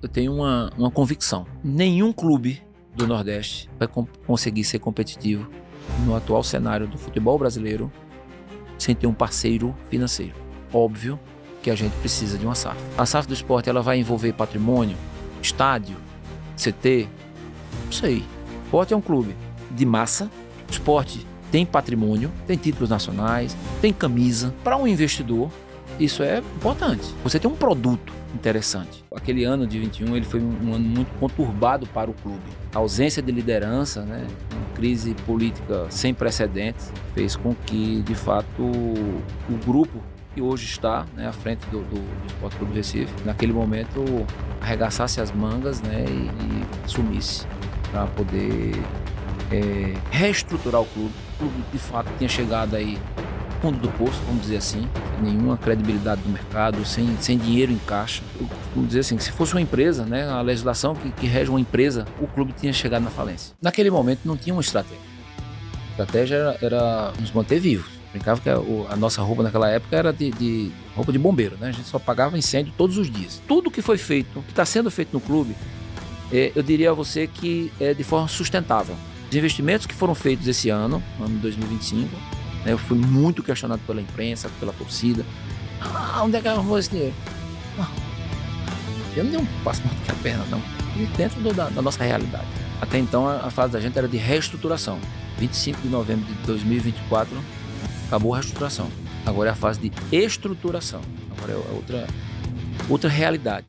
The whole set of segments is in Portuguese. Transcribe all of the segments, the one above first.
eu tenho uma convicção. Nenhum clube do Nordeste vai conseguir ser competitivo no atual cenário do futebol brasileiro sem ter um parceiro financeiro. Óbvio que a gente precisa de uma SAF. A SAF do esporte, ela vai envolver patrimônio, estádio, CT, não sei. O esporte é um clube de massa, o esporte tem patrimônio, tem títulos nacionais, tem camisa. Para um investidor, isso é importante. Você tem um produto interessante. Aquele ano de 21, ele foi um ano muito conturbado para o clube. A ausência de liderança, né, uma crise política sem precedentes, fez com que, de fato, o grupo que hoje está, né, à frente do Sport Clube Recife, naquele momento arregaçasse as mangas, né, e sumisse para poder reestruturar o clube. O clube, de fato, tinha chegado aí fundo do poço, vamos dizer assim, sem nenhuma credibilidade do mercado, sem dinheiro em caixa. Eu costumo dizer assim, que se fosse uma empresa, né, a legislação que rege uma empresa, o clube tinha chegado na falência. Naquele momento não tinha uma estratégia. A estratégia era nos manter vivos. Brincava que a nossa roupa naquela época era de roupa de bombeiro, né? A gente só pagava incêndio todos os dias. Tudo que foi feito, que está sendo feito no clube, eu diria a você que é de forma sustentável. Os investimentos que foram feitos esse ano de 2025, eu fui muito questionado pela imprensa, pela torcida. Onde é que arrumou esse dinheiro? Eu não dei um passo mais do que a perna, não. E dentro da nossa realidade. Até então, a fase da gente era de reestruturação. 25 de novembro de 2024, acabou a reestruturação. Agora é a fase de estruturação. Agora é outra realidade.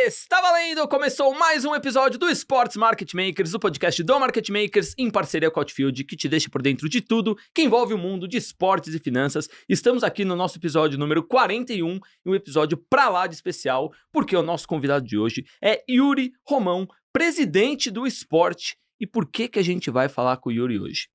Está valendo! Começou mais um episódio do Sports Market Makers, o podcast do Market Makers em parceria com a Outfield, que te deixa por dentro de tudo que envolve o mundo de esportes e finanças. Estamos aqui no nosso episódio número 41, um episódio pra lá de especial, porque o nosso convidado de hoje é Yuri Romão, presidente do esporte. E por que a gente vai falar com o Yuri hoje?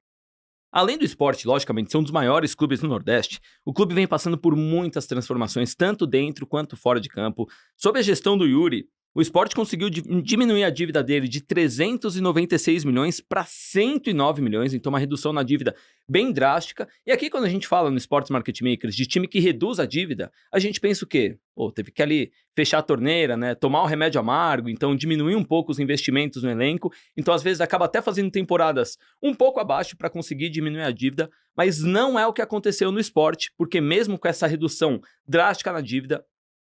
Além do esporte, logicamente, ser um dos maiores clubes do Nordeste, o clube vem passando por muitas transformações, tanto dentro quanto fora de campo. Sob a gestão do Yuri, o esporte conseguiu diminuir a dívida dele de 396 milhões para 109 milhões, então uma redução na dívida bem drástica. E aqui, quando a gente fala no Sports Market Makers de time que reduz a dívida, a gente pensa o quê? Teve que ali fechar a torneira, né? Tomar um remédio amargo, então diminuir um pouco os investimentos no elenco. Então, às vezes, acaba até fazendo temporadas um pouco abaixo para conseguir diminuir a dívida, mas não é o que aconteceu no esporte, porque mesmo com essa redução drástica na dívida,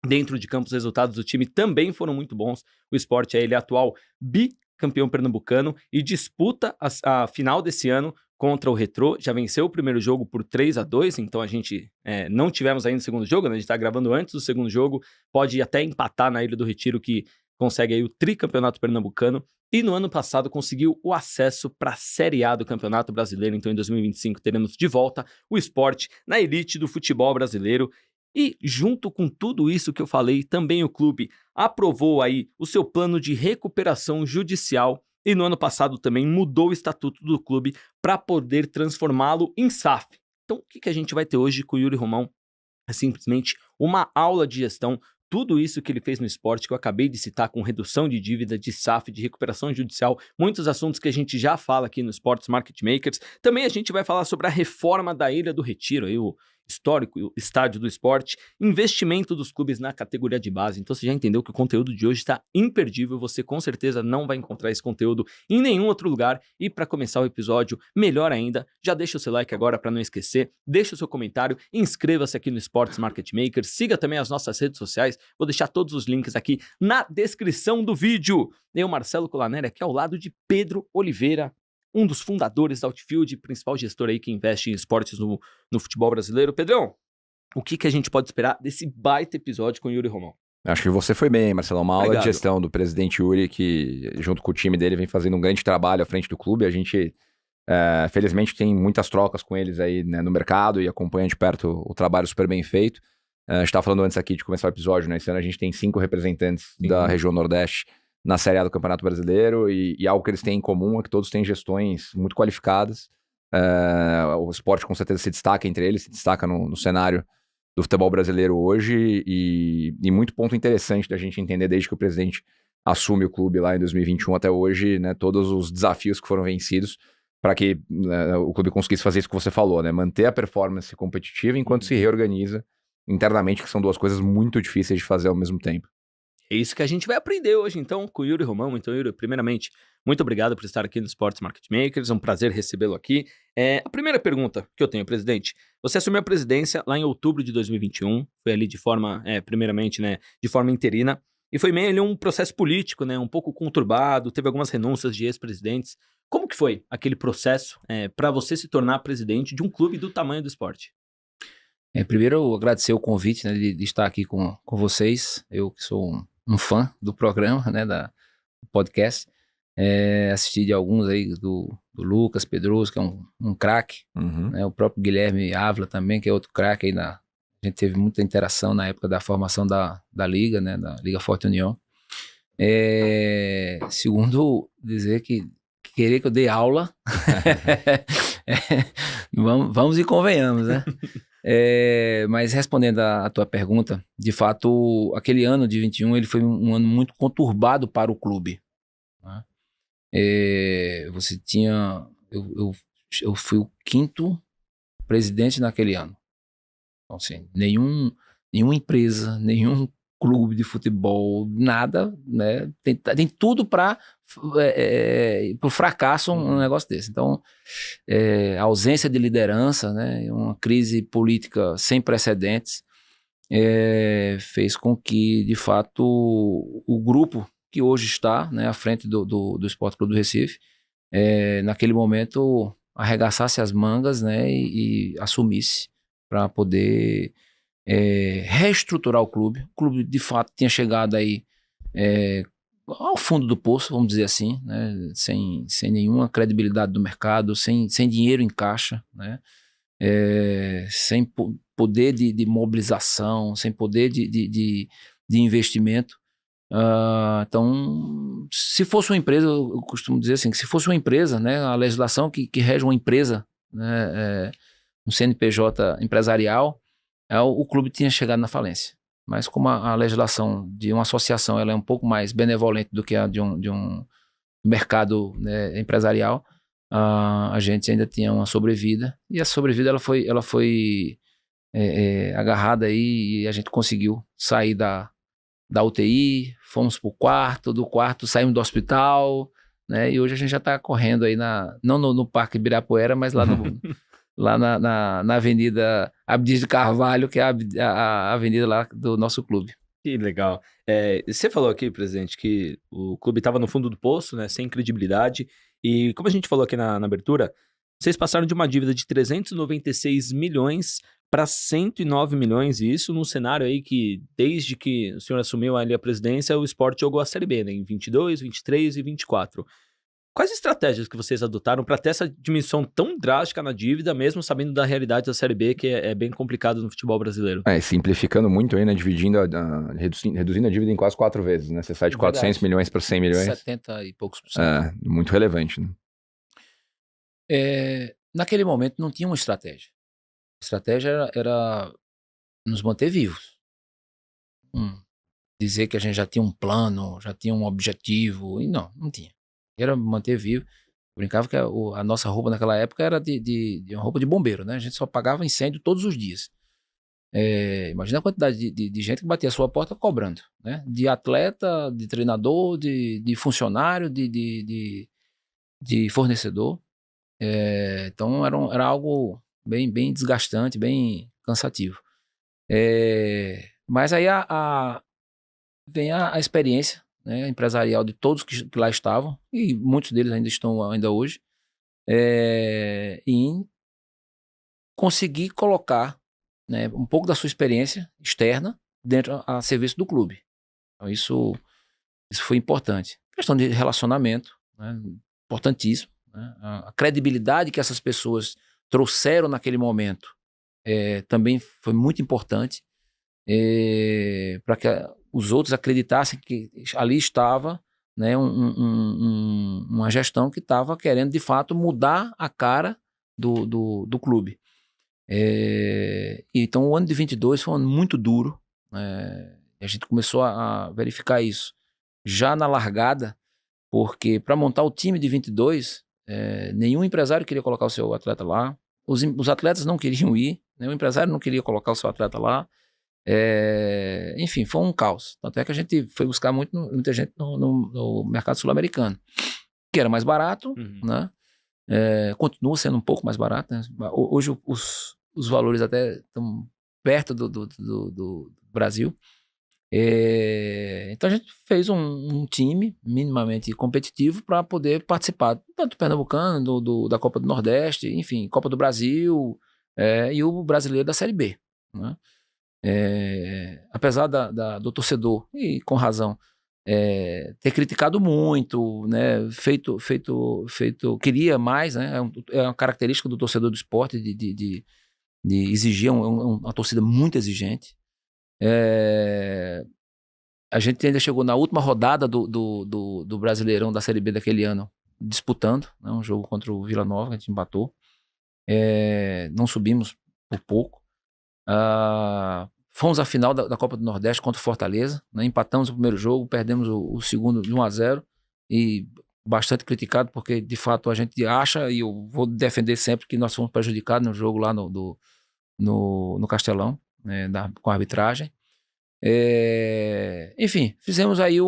dentro de campo, os resultados do time também foram muito bons. O esporte ele é atual bicampeão pernambucano e disputa a final desse ano contra o Retrô. Já venceu o primeiro jogo por 3-2, então a gente não tivemos ainda o segundo jogo, né? A gente está gravando antes do segundo jogo, pode até empatar na Ilha do Retiro, que consegue aí o tricampeonato pernambucano. E no ano passado conseguiu o acesso para a Série A do Campeonato Brasileiro. Então em 2025 teremos de volta o esporte na elite do futebol brasileiro. E junto com tudo isso que eu falei, também o clube aprovou aí o seu plano de recuperação judicial e no ano passado também mudou o estatuto do clube para poder transformá-lo em SAF. Então o que a gente vai ter hoje com o Yuri Romão? É simplesmente uma aula de gestão. Tudo isso que ele fez no esporte, que eu acabei de citar, com redução de dívida, de SAF, de recuperação judicial, muitos assuntos que a gente já fala aqui no Sports Market Makers. Também a gente vai falar sobre a reforma da Ilha do Retiro, aí o histórico estádio do esporte, investimento dos clubes na categoria de base. Então você já entendeu que o conteúdo de hoje está imperdível, você com certeza não vai encontrar esse conteúdo em nenhum outro lugar. E para começar o episódio, melhor ainda, já deixa o seu like agora para não esquecer, deixa o seu comentário, inscreva-se aqui no Sports Market Makers, siga também as nossas redes sociais, vou deixar todos os links aqui na descrição do vídeo. Eu, Marcelo Colaneri, aqui ao lado de Pedro Oliveira, um dos fundadores da Outfield, principal gestor aí que investe em esportes no futebol brasileiro. Pedrão, o que a gente pode esperar desse baita episódio com o Yuri Romão? Acho que você foi bem, Marcelo. Uma aula Obrigado. De gestão do presidente Yuri, que junto com o time dele vem fazendo um grande trabalho à frente do clube. A gente, felizmente, tem muitas trocas com eles aí, né, no mercado e acompanha de perto o trabalho super bem feito. A gente estava falando antes aqui de começar o episódio, né? Esse ano a gente tem 5 representantes da região Nordeste na Série A do Campeonato Brasileiro e algo que eles têm em comum é que todos têm gestões muito qualificadas. O esporte com certeza se destaca entre eles, se destaca no cenário do futebol brasileiro hoje e muito ponto interessante da gente entender desde que o presidente assume o clube lá em 2021 até hoje, né, todos os desafios que foram vencidos para que o clube conseguisse fazer isso que você falou, né? Manter a performance competitiva enquanto se reorganiza internamente, que são duas coisas muito difíceis de fazer ao mesmo tempo. É isso que a gente vai aprender hoje, então, com o Yuri Romão. Então, Yuri, primeiramente, muito obrigado por estar aqui no Sports Market Makers, é um prazer recebê-lo aqui. A primeira pergunta que eu tenho, presidente, você assumiu a presidência lá em outubro de 2021, foi ali de forma, primeiramente, né, de forma interina, e foi meio ali um processo político, né, um pouco conturbado, teve algumas renúncias de ex-presidentes. Como que foi aquele processo para você se tornar presidente de um clube do tamanho do esporte? Primeiro, eu agradecer o convite, né, de estar aqui com vocês. Eu que sou um fã do programa, né, do podcast. Assisti de alguns aí, do Lucas Pedroso, que é um craque, né, o próprio Guilherme Ávila também, que é outro craque aí. A gente teve muita interação na época da formação da Liga, né, da Liga Forte União. Segundo, dizer que querer que eu dê aula, vamos e convenhamos, né? Mas respondendo a tua pergunta, de fato, aquele ano de 21, ele foi um ano muito conturbado para o clube, né? Você tinha... Eu fui o 5º presidente naquele ano. Então, assim, nenhuma empresa, nenhum clube de futebol, nada, né? Tem tudo para o fracasso um negócio desse. Então, a ausência de liderança, né? Uma crise política sem precedentes, fez com que, de fato, o grupo que hoje está, né, à frente do Sport Clube do Recife, naquele momento arregaçasse as mangas, né, e assumisse para poder reestruturar o clube. O clube, de fato, tinha chegado aí ao fundo do poço, vamos dizer assim, né, sem nenhuma credibilidade do mercado, sem dinheiro em caixa, né, sem poder de mobilização, sem poder de investimento. Então, se fosse uma empresa, eu costumo dizer assim, que se fosse uma empresa, né, a legislação que rege uma empresa, né, um CNPJ empresarial, o clube tinha chegado na falência. Mas como a legislação de uma associação ela é um pouco mais benevolente do que a de um mercado, né, empresarial, a gente ainda tinha uma sobrevida, e a sobrevida ela foi agarrada aí, e a gente conseguiu sair da UTI, fomos pro quarto, do quarto saímos do hospital, né, e hoje a gente já está correndo aí não no Parque Ibirapuera, mas lá lá na Avenida Abdias de Carvalho, que é a avenida lá do nosso clube. Que legal. Você falou aqui, presidente, que o clube estava no fundo do poço, né, sem credibilidade, e como a gente falou aqui na abertura, vocês passaram de uma dívida de 396 milhões para 109 milhões, e isso num cenário aí que, desde que o senhor assumiu ali a presidência, o Sport jogou a Série B, né, em 22, 23 e 24. Quais estratégias que vocês adotaram para ter essa diminuição tão drástica na dívida, mesmo sabendo da realidade da Série B, que é bem complicado no futebol brasileiro? Simplificando muito aí, né? Reduzindo a dívida em quase 4 vezes, né? Você sai de 400 milhões para 100 milhões. 70 e poucos por cento. Muito relevante, né? Naquele momento não tinha uma estratégia. A estratégia era nos manter vivos. Dizer que a gente já tinha um plano, já tinha um objetivo, e não tinha. Era manter vivo. Brincava que a nossa roupa naquela época era de uma roupa de bombeiro, né? A gente só pagava incêndio todos os dias. Imagina a quantidade de gente que batia a sua porta cobrando, né? De atleta, de treinador, de funcionário, de fornecedor. Então era algo bem desgastante, bem cansativo. Mas aí vem a experiência, né, empresarial de todos que lá estavam, e muitos deles ainda estão hoje, em conseguir colocar, né, um pouco da sua experiência externa dentro a serviço do clube. Então isso foi importante. Questão de relacionamento, né, importantíssimo, né, a credibilidade que essas pessoas trouxeram naquele momento também foi muito importante, para que os outros acreditassem que ali estava, né, uma gestão que estava querendo, de fato, mudar a cara do clube. Então, o ano de 22 foi um ano muito duro. A gente começou a verificar isso já na largada, porque para montar o time de 22, Nenhum empresário queria colocar o seu atleta lá. Os atletas não queriam ir, né? O empresário não queria colocar o seu atleta lá. Enfim, foi um caos. Tanto é que a gente foi buscar muita gente no mercado sul-americano, que era mais barato, né? Continua sendo um pouco mais barato, né? Hoje os valores até estão perto do Brasil. Então a gente fez um time minimamente competitivo para poder participar tanto do Pernambucano, da Copa do Nordeste, enfim, Copa do Brasil, e o brasileiro da Série B, né? Apesar do torcedor, e com razão, ter criticado muito, né, queria mais, né, é uma característica do torcedor do esporte de exigir, uma torcida muito exigente. A gente ainda chegou na última rodada do Brasileirão da Série B daquele ano, disputando, né, um jogo contra o Vila Nova, que a gente empatou. Não subimos por pouco. Fomos à final da Copa do Nordeste contra o Fortaleza, né, empatamos o primeiro jogo, perdemos o segundo de 1-0, e bastante criticado, porque de fato a gente acha, e eu vou defender sempre, que nós fomos prejudicados no jogo lá no Castelão, né, com a arbitragem. Enfim, fizemos aí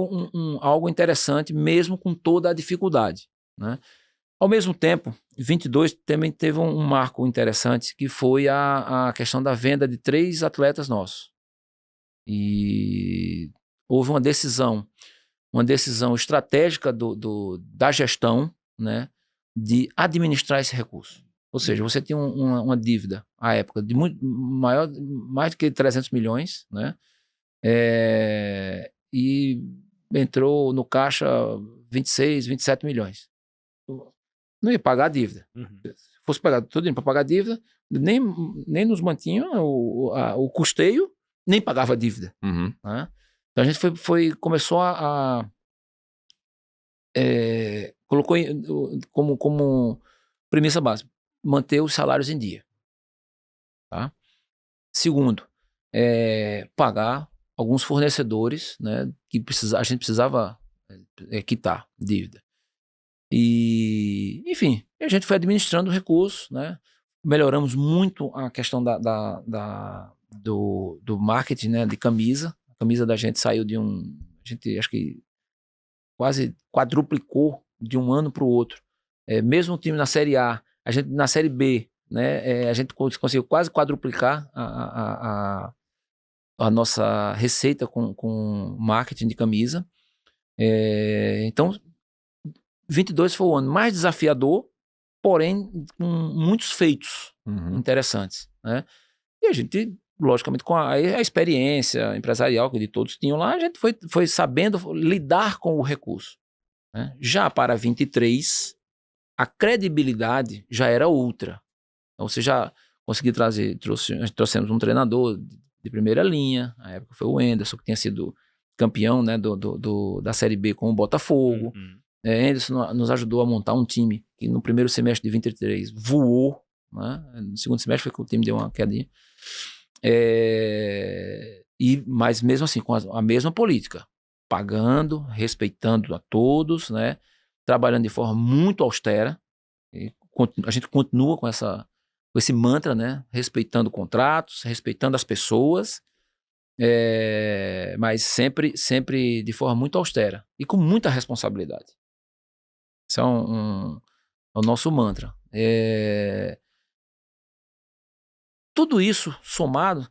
algo interessante, mesmo com toda a dificuldade, né? Ao mesmo tempo, 22 também teve um marco interessante, que foi a questão da venda de 3 atletas nossos. E houve uma decisão estratégica da gestão, né, de administrar esse recurso. Ou seja, você tinha uma dívida, à época, de mais do que 300 milhões, né? E entrou no caixa 26, 27 milhões. Não ia pagar a dívida. Se fosse pagar tudo para pagar a dívida, nem nos mantinha o custeio, nem pagava a dívida. Né? Então a gente começou colocou como premissa básica, manter os salários em dia. Tá? Segundo, pagar alguns fornecedores, né, que a gente precisava quitar dívida. E, enfim, a gente foi administrando o recurso, né? Melhoramos muito a questão do marketing, né, de camisa. A camisa da gente saiu a gente acho que quase quadruplicou de um ano para o outro. Mesmo o time na Série A, a gente na Série B, né, a gente conseguiu quase quadruplicar a nossa receita com marketing de camisa. Então, 22 foi o ano mais desafiador, porém com muitos feitos interessantes, né? E a gente, logicamente, com a experiência empresarial que de todos tinham lá, a gente foi sabendo lidar com o recurso, né? Já para 23, a credibilidade já era outra. Então, você já conseguiu trouxemos um treinador de primeira linha, na época foi o Anderson, que tinha sido campeão, né, da Série B com o Botafogo. Anderson nos ajudou a montar um time que no primeiro semestre de 23 voou, né? No segundo semestre foi que o time deu uma quedinha. Mas mesmo assim, com a mesma política, pagando, respeitando a todos, né? Trabalhando de forma muito austera. A gente continua com esse mantra, né? Respeitando contratos, respeitando as pessoas, mas sempre de forma muito austera e com muita responsabilidade. Esse é o nosso mantra. Tudo isso somado,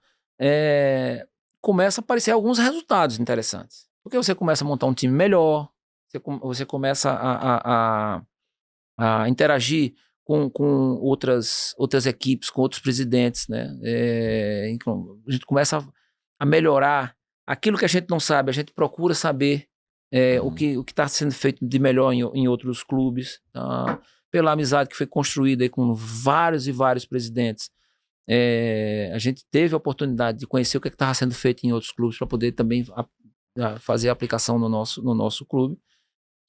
começa a aparecer alguns resultados interessantes. Porque você começa a montar um time melhor, você começa a interagir com outras equipes, com outros presidentes, né? Então, a gente começa a melhorar aquilo que a gente não sabe, a gente procura saber o que está sendo feito de melhor em outros clubes, tá? Pela amizade que foi construída aí com vários e vários presidentes. A gente teve a oportunidade de conhecer o que estava sendo feito em outros clubes para poder também fazer a aplicação no nosso clube,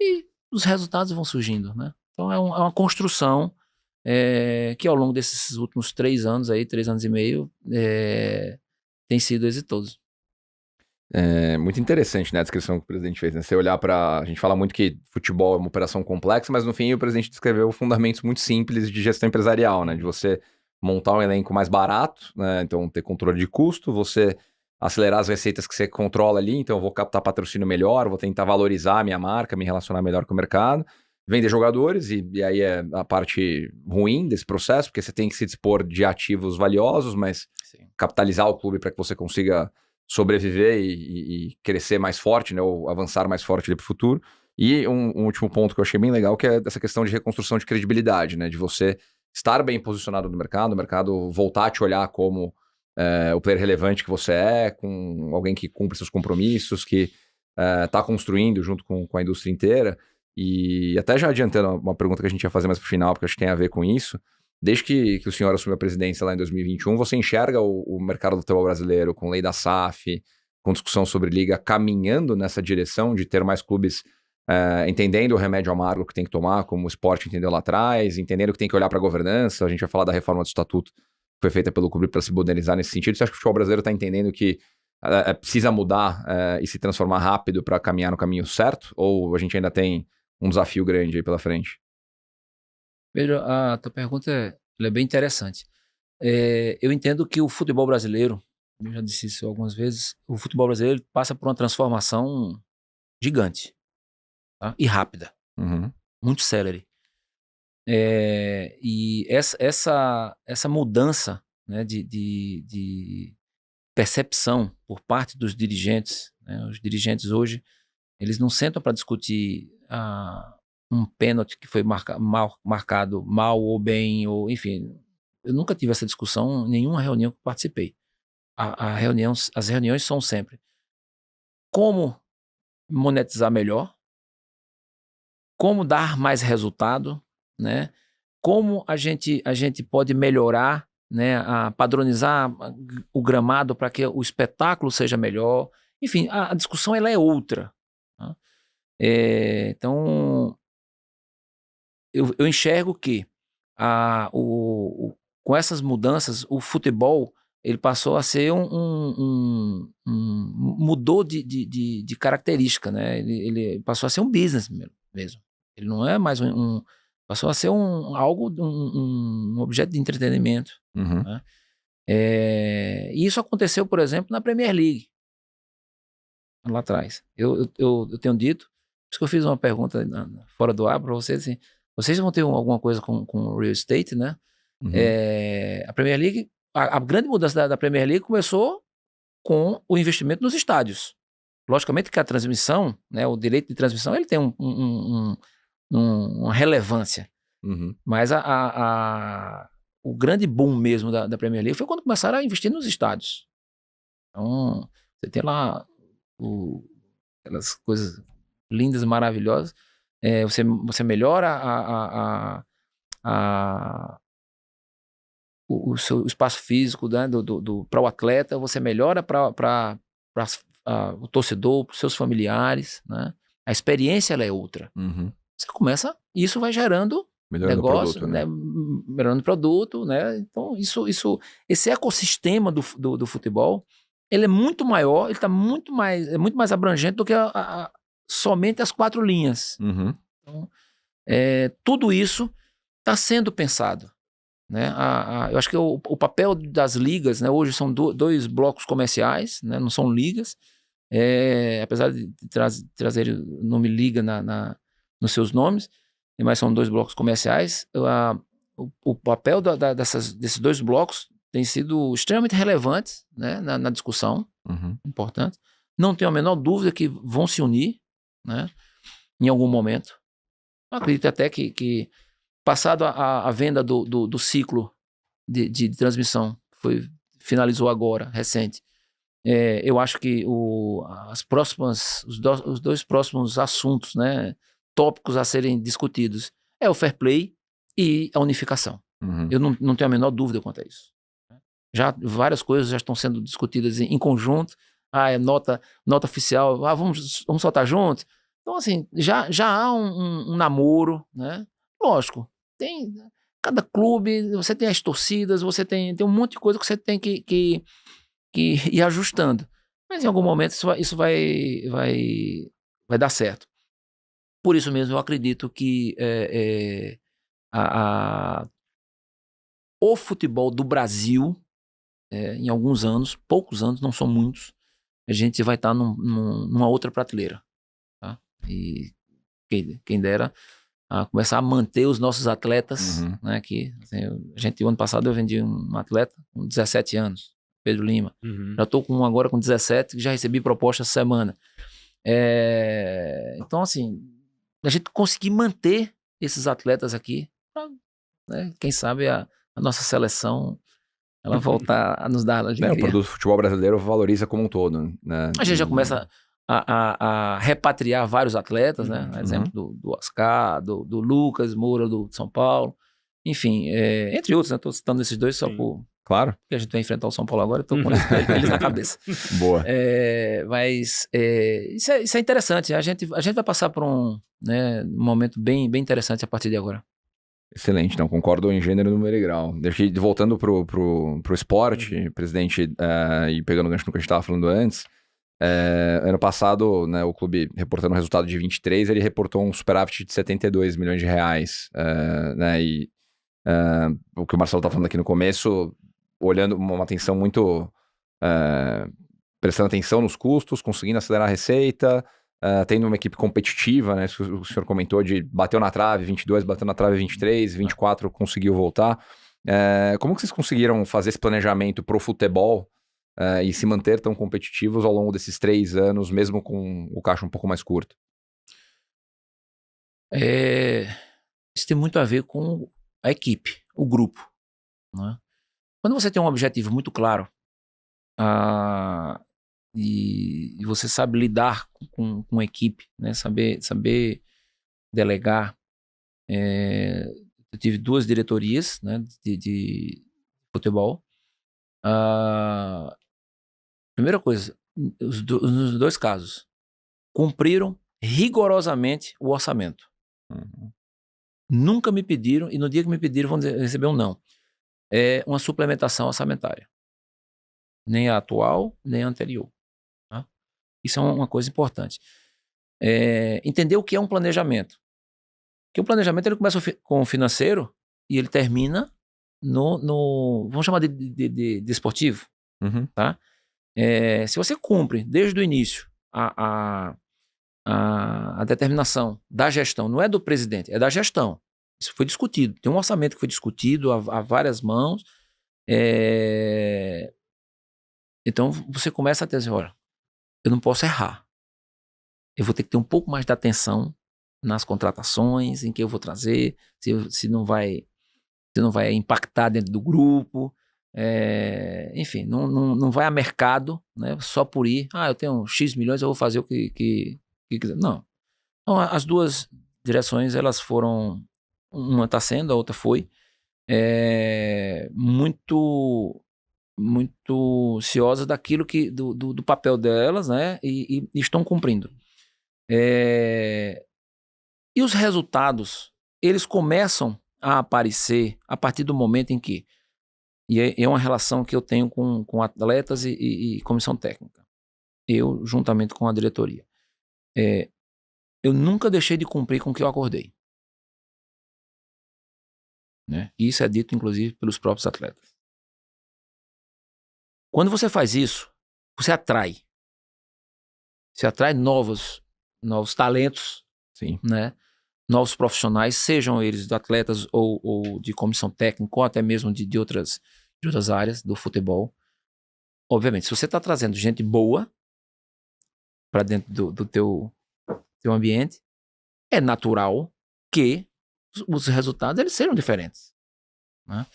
e os resultados vão surgindo, né? Então é uma construção que ao longo desses últimos 3 anos, 3 anos e meio, tem sido exitoso. É muito interessante, né, a descrição que o presidente fez, né? Você olhar para... A gente fala muito que futebol é uma operação complexa, mas no fim o presidente descreveu fundamentos muito simples de gestão empresarial, né? De você montar um elenco mais barato, né? Então ter controle de custo, você acelerar as receitas que você controla ali, então eu vou captar patrocínio melhor, vou tentar valorizar a minha marca, me relacionar melhor com o mercado, vender jogadores, e aí é a parte ruim desse processo, porque você tem que se dispor de ativos valiosos, mas Sim. capitalizar o clube para que você consiga sobreviver e crescer mais forte, né, ou avançar mais forte para o futuro. E um último ponto que eu achei bem legal, que é essa questão de reconstrução de credibilidade, né, de você estar bem posicionado no mercado voltar a te olhar como o player relevante que você é, com alguém que cumpre seus compromissos, que está construindo junto com a indústria inteira. E até já adiantando uma pergunta que a gente ia fazer mais para o final, porque acho que tem a ver com isso, desde que o senhor assumiu a presidência lá em 2021, você enxerga o mercado do futebol brasileiro com lei da SAF, com discussão sobre liga, caminhando nessa direção de ter mais clubes entendendo o remédio amargo que tem que tomar, como o esporte entendeu lá atrás, entendendo que tem que olhar para a governança. A gente vai falar da reforma do estatuto que foi feita pelo clube para se modernizar nesse sentido. Você acha que o futebol brasileiro está entendendo que precisa mudar e se transformar rápido para caminhar no caminho certo? Ou a gente ainda tem um desafio grande aí pela frente? Pedro, a tua pergunta ela é bem interessante. Eu entendo que o futebol brasileiro, eu já disse isso algumas vezes, o futebol brasileiro passa por uma transformação gigante, tá? E rápida, Uhum. muito célere. E essa mudança, né, de percepção por parte dos dirigentes, né, os dirigentes hoje, eles não sentam para discutir um pênalti que foi marcado mal ou bem, ou enfim. Eu nunca tive essa discussão em nenhuma reunião que eu participei. As reuniões são sempre como monetizar melhor, como dar mais resultado, né? Como a gente pode melhorar, né? Padronizar o gramado para que o espetáculo seja melhor. Enfim, a discussão ela é outra. Tá? Então, eu enxergo que com essas mudanças, o futebol ele passou a ser mudou de característica, né? Ele passou a ser um business mesmo. Ele não é mais passou a ser um objeto de entretenimento. Uhum. Né? E isso aconteceu, por exemplo, na Premier League, lá atrás. Eu tenho dito, por isso que eu fiz uma pergunta fora do ar para vocês, assim, vocês vão ter alguma coisa com real estate, né? Uhum. A Premier League, a grande mudança da Premier League começou com o investimento nos estádios. Logicamente que a transmissão, né, o direito de transmissão, ele tem uma relevância. Uhum. Mas o grande boom mesmo da Premier League foi quando começaram a investir nos estádios. Então, você tem lá aquelas coisas lindas, maravilhosas. Você melhora o seu espaço físico, né, para o atleta, você melhora para o torcedor, para os seus familiares, né? A experiência ela é outra. Uhum. Você começa, isso vai gerando Melhorando negócio, o produto, né? melhorando o produto, né? Então, esse ecossistema do futebol, ele é muito maior, ele é muito mais abrangente do que somente as 4 linhas. Uhum. Então, tudo isso está sendo pensado. Né? Eu acho que o papel das ligas, né? Hoje são 2 blocos comerciais, né? Não são ligas, apesar de trazer o nome liga nos seus nomes, mas são 2 blocos comerciais. O papel desses 2 blocos tem sido extremamente relevante, né? na discussão, Uhum. importante. Não tenho a menor dúvida que vão se unir, né? Em algum momento. Eu acredito até que passado a venda do ciclo de transmissão, finalizou agora, recente, eu acho que os 2 próximos assuntos, né, tópicos a serem discutidos é o fair play e a unificação. Uhum. Eu não tenho a menor dúvida quanto a isso. Já várias coisas já estão sendo discutidas em conjunto. Nota oficial, vamos soltar junto. Então, assim, já há um namoro, né? Lógico, tem cada clube, você tem as torcidas, você tem um monte de coisa que você tem que ir ajustando. Mas em algum momento isso vai dar certo. Por isso mesmo eu acredito que o futebol do Brasil, em alguns anos, poucos anos, não são muitos, a gente vai estar numa outra prateleira. Tá? E quem dera começar a manter os nossos atletas, né, que assim, o ano passado eu vendi um atleta com 17 anos, Pedro Lima. Já estou com um agora com 17, que já recebi proposta essa semana. Então, assim, a gente conseguir manter esses atletas aqui, né, quem sabe a nossa seleção ela voltar a nos dar alegria. O produto do futebol brasileiro valoriza como um todo, né? A gente já começa a repatriar vários atletas, né? Exemplo do Oscar, do Lucas Moura, do São Paulo. Enfim, entre outros, né? Estou citando esses dois só Claro. porque a gente vai enfrentar o São Paulo agora, estou com eles na cabeça. Boa. Mas isso é interessante. A gente vai passar por um momento bem interessante a partir de agora. Excelente, não, concordo em gênero, número e grau. Voltando pro esporte, presidente, e pegando o gancho no que a gente estava falando antes, ano passado, né, o clube reportando o resultado de 23, ele reportou um superávit de 72 milhões de reais, né, e o que o Marcelo está falando aqui no começo, olhando uma atenção muito, prestando atenção nos custos, conseguindo acelerar a receita, tendo uma equipe competitiva, né? O senhor comentou de bateu na trave 22, bateu na trave 23, 24 conseguiu voltar. Como que vocês conseguiram fazer esse planejamento pro futebol e se manter tão competitivos ao longo desses 3 anos, mesmo com o caixa um pouco mais curto? Isso tem muito a ver com a equipe, o grupo, né? Quando você tem um objetivo muito claro, e você sabe lidar com a equipe, né? Saber delegar. Eu tive 2 diretorias, né, de futebol. Primeira coisa, nos 2 casos, cumpriram rigorosamente o orçamento. Nunca me pediram, e no dia que me pediram, vão receber um não. Uma suplementação orçamentária. Nem a atual, nem a anterior. Isso é uma coisa importante. Entender o que é um planejamento. Porque o planejamento ele começa com o financeiro e ele termina no vamos chamar de esportivo. Tá? Se você cumpre desde o início a determinação da gestão, não é do presidente, é da gestão. Isso foi discutido. Tem um orçamento que foi discutido a várias mãos. Então você começa a ter assim, olha, eu não posso errar. Eu vou ter que ter um pouco mais de atenção nas contratações, em que eu vou trazer, se não vai impactar dentro do grupo, enfim, não vai a mercado, né, só por ir, eu tenho X milhões, eu vou fazer o que quiser. Não. Então, as 2 direções, elas foram, uma está sendo, a outra foi, muito ciosas daquilo do papel delas, né, e estão cumprindo. E os resultados, eles começam a aparecer a partir do momento em que, e é uma relação que eu tenho com atletas e comissão técnica, eu juntamente com a diretoria, eu nunca deixei de cumprir com o que eu acordei, né? E isso é dito inclusive pelos próprios atletas. Quando você faz isso, você atrai novos talentos, Sim. Né? Novos profissionais, sejam eles de atletas ou de comissão técnica, ou até mesmo de outras áreas do futebol. Obviamente, se você está trazendo gente boa para dentro do teu ambiente, é natural que os resultados eles sejam diferentes, né?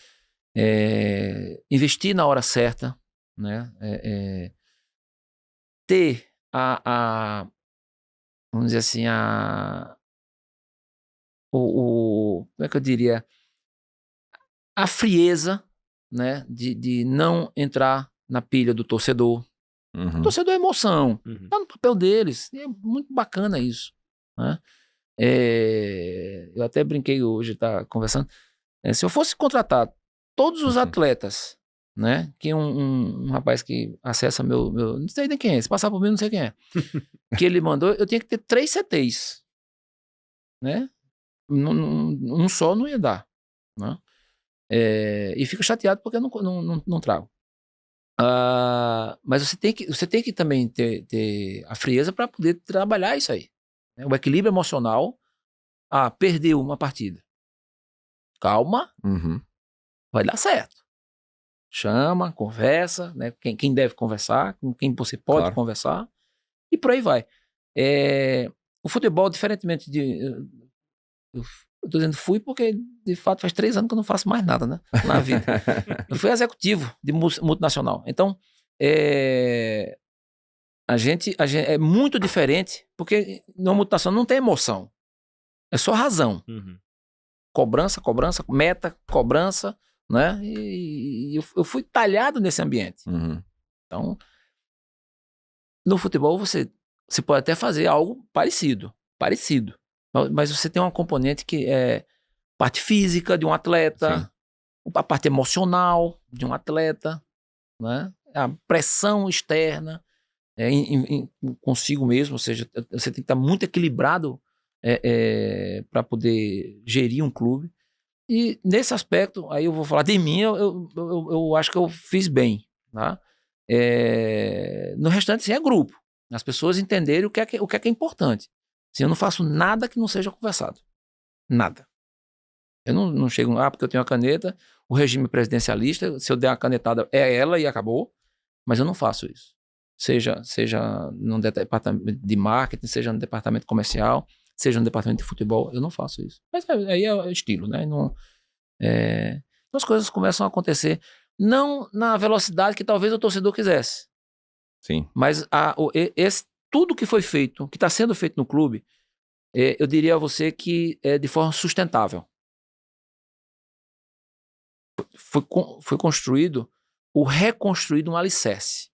Investir na hora certa, né? Ter vamos dizer assim, como é que eu diria, a frieza, né, de não entrar na pilha do torcedor. O torcedor é emoção, tá no papel deles, e é muito bacana isso, né? Eu até brinquei hoje, tá conversando, se eu fosse contratar todos os atletas né? Que um rapaz que acessa meu... Não sei nem quem é. Se passar por mim, não sei quem é. Que ele mandou, eu tinha que ter 3 CTs, né? Um só não ia dar, né? E fico chateado porque eu não trago. Mas você tem que também ter a frieza para poder trabalhar isso aí, né? O equilíbrio emocional. Perdeu uma partida. Calma, vai dar certo. Chama, conversa, né? Quem deve conversar, com quem você pode conversar, e por aí vai. O futebol, diferentemente de... Eu tô dizendo fui porque, de fato, faz 3 anos que eu não faço mais nada, né, na vida. Eu fui executivo de multinacional. Então, a gente é muito diferente, porque na multinacional não tem emoção. É só razão. Cobrança, meta, cobrança, né? E eu fui talhado nesse ambiente. Então, no futebol você pode até fazer algo parecido, mas você tem uma componente que é parte física de um atleta, Sim. a parte emocional de um atleta, né? A pressão externa consigo mesmo, ou seja, você tem que estar muito equilibrado para poder gerir um clube. E nesse aspecto, aí eu vou falar de mim, eu acho que eu fiz bem, tá? No restante, sim, é grupo. As pessoas entenderem o que é importante. Assim, eu não faço nada que não seja conversado. Nada. Eu não chego, porque eu tenho a caneta, o regime presidencialista, se eu der uma canetada, é ela e acabou, mas eu não faço isso. Seja no departamento de marketing, seja no departamento comercial, seja no departamento de futebol, eu não faço isso. Mas aí é estilo, né? As coisas começam a acontecer, não na velocidade que talvez o torcedor quisesse. Sim. Mas tudo que foi feito, que está sendo feito no clube, eu diria a você que é de forma sustentável. Foi reconstruído um alicerce.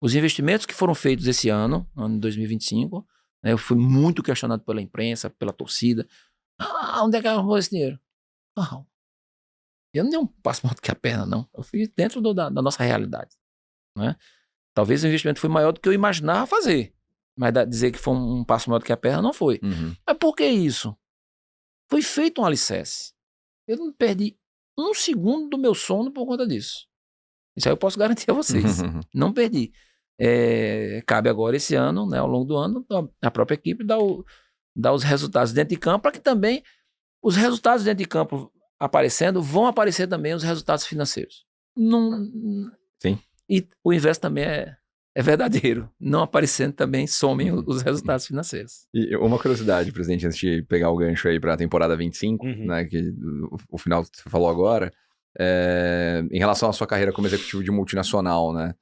Os investimentos que foram feitos esse ano de 2025, né, eu fui muito questionado pela imprensa, pela torcida. Onde é que arrumou esse dinheiro? Não. Eu não dei um passo maior do que a perna, não. Eu fui dentro da nossa realidade, né? Talvez o investimento foi maior do que eu imaginava fazer, mas dizer que foi um passo maior do que a perna não foi. Mas por que isso? Foi feito um alicerce. Eu não perdi 1 segundo do meu sono por conta disso. Isso aí eu posso garantir a vocês. Não perdi. Cabe agora esse ano, né, ao longo do ano, a própria equipe dar os resultados dentro de campo, para que também os resultados dentro de campo aparecendo, vão aparecer também os resultados financeiros. Sim. E o inverso também é verdadeiro. Não aparecendo também somem os resultados financeiros. E uma curiosidade, presidente, antes de pegar o gancho aí para a temporada 25, né, que o final que você falou agora, em relação à sua carreira como executivo de multinacional, né?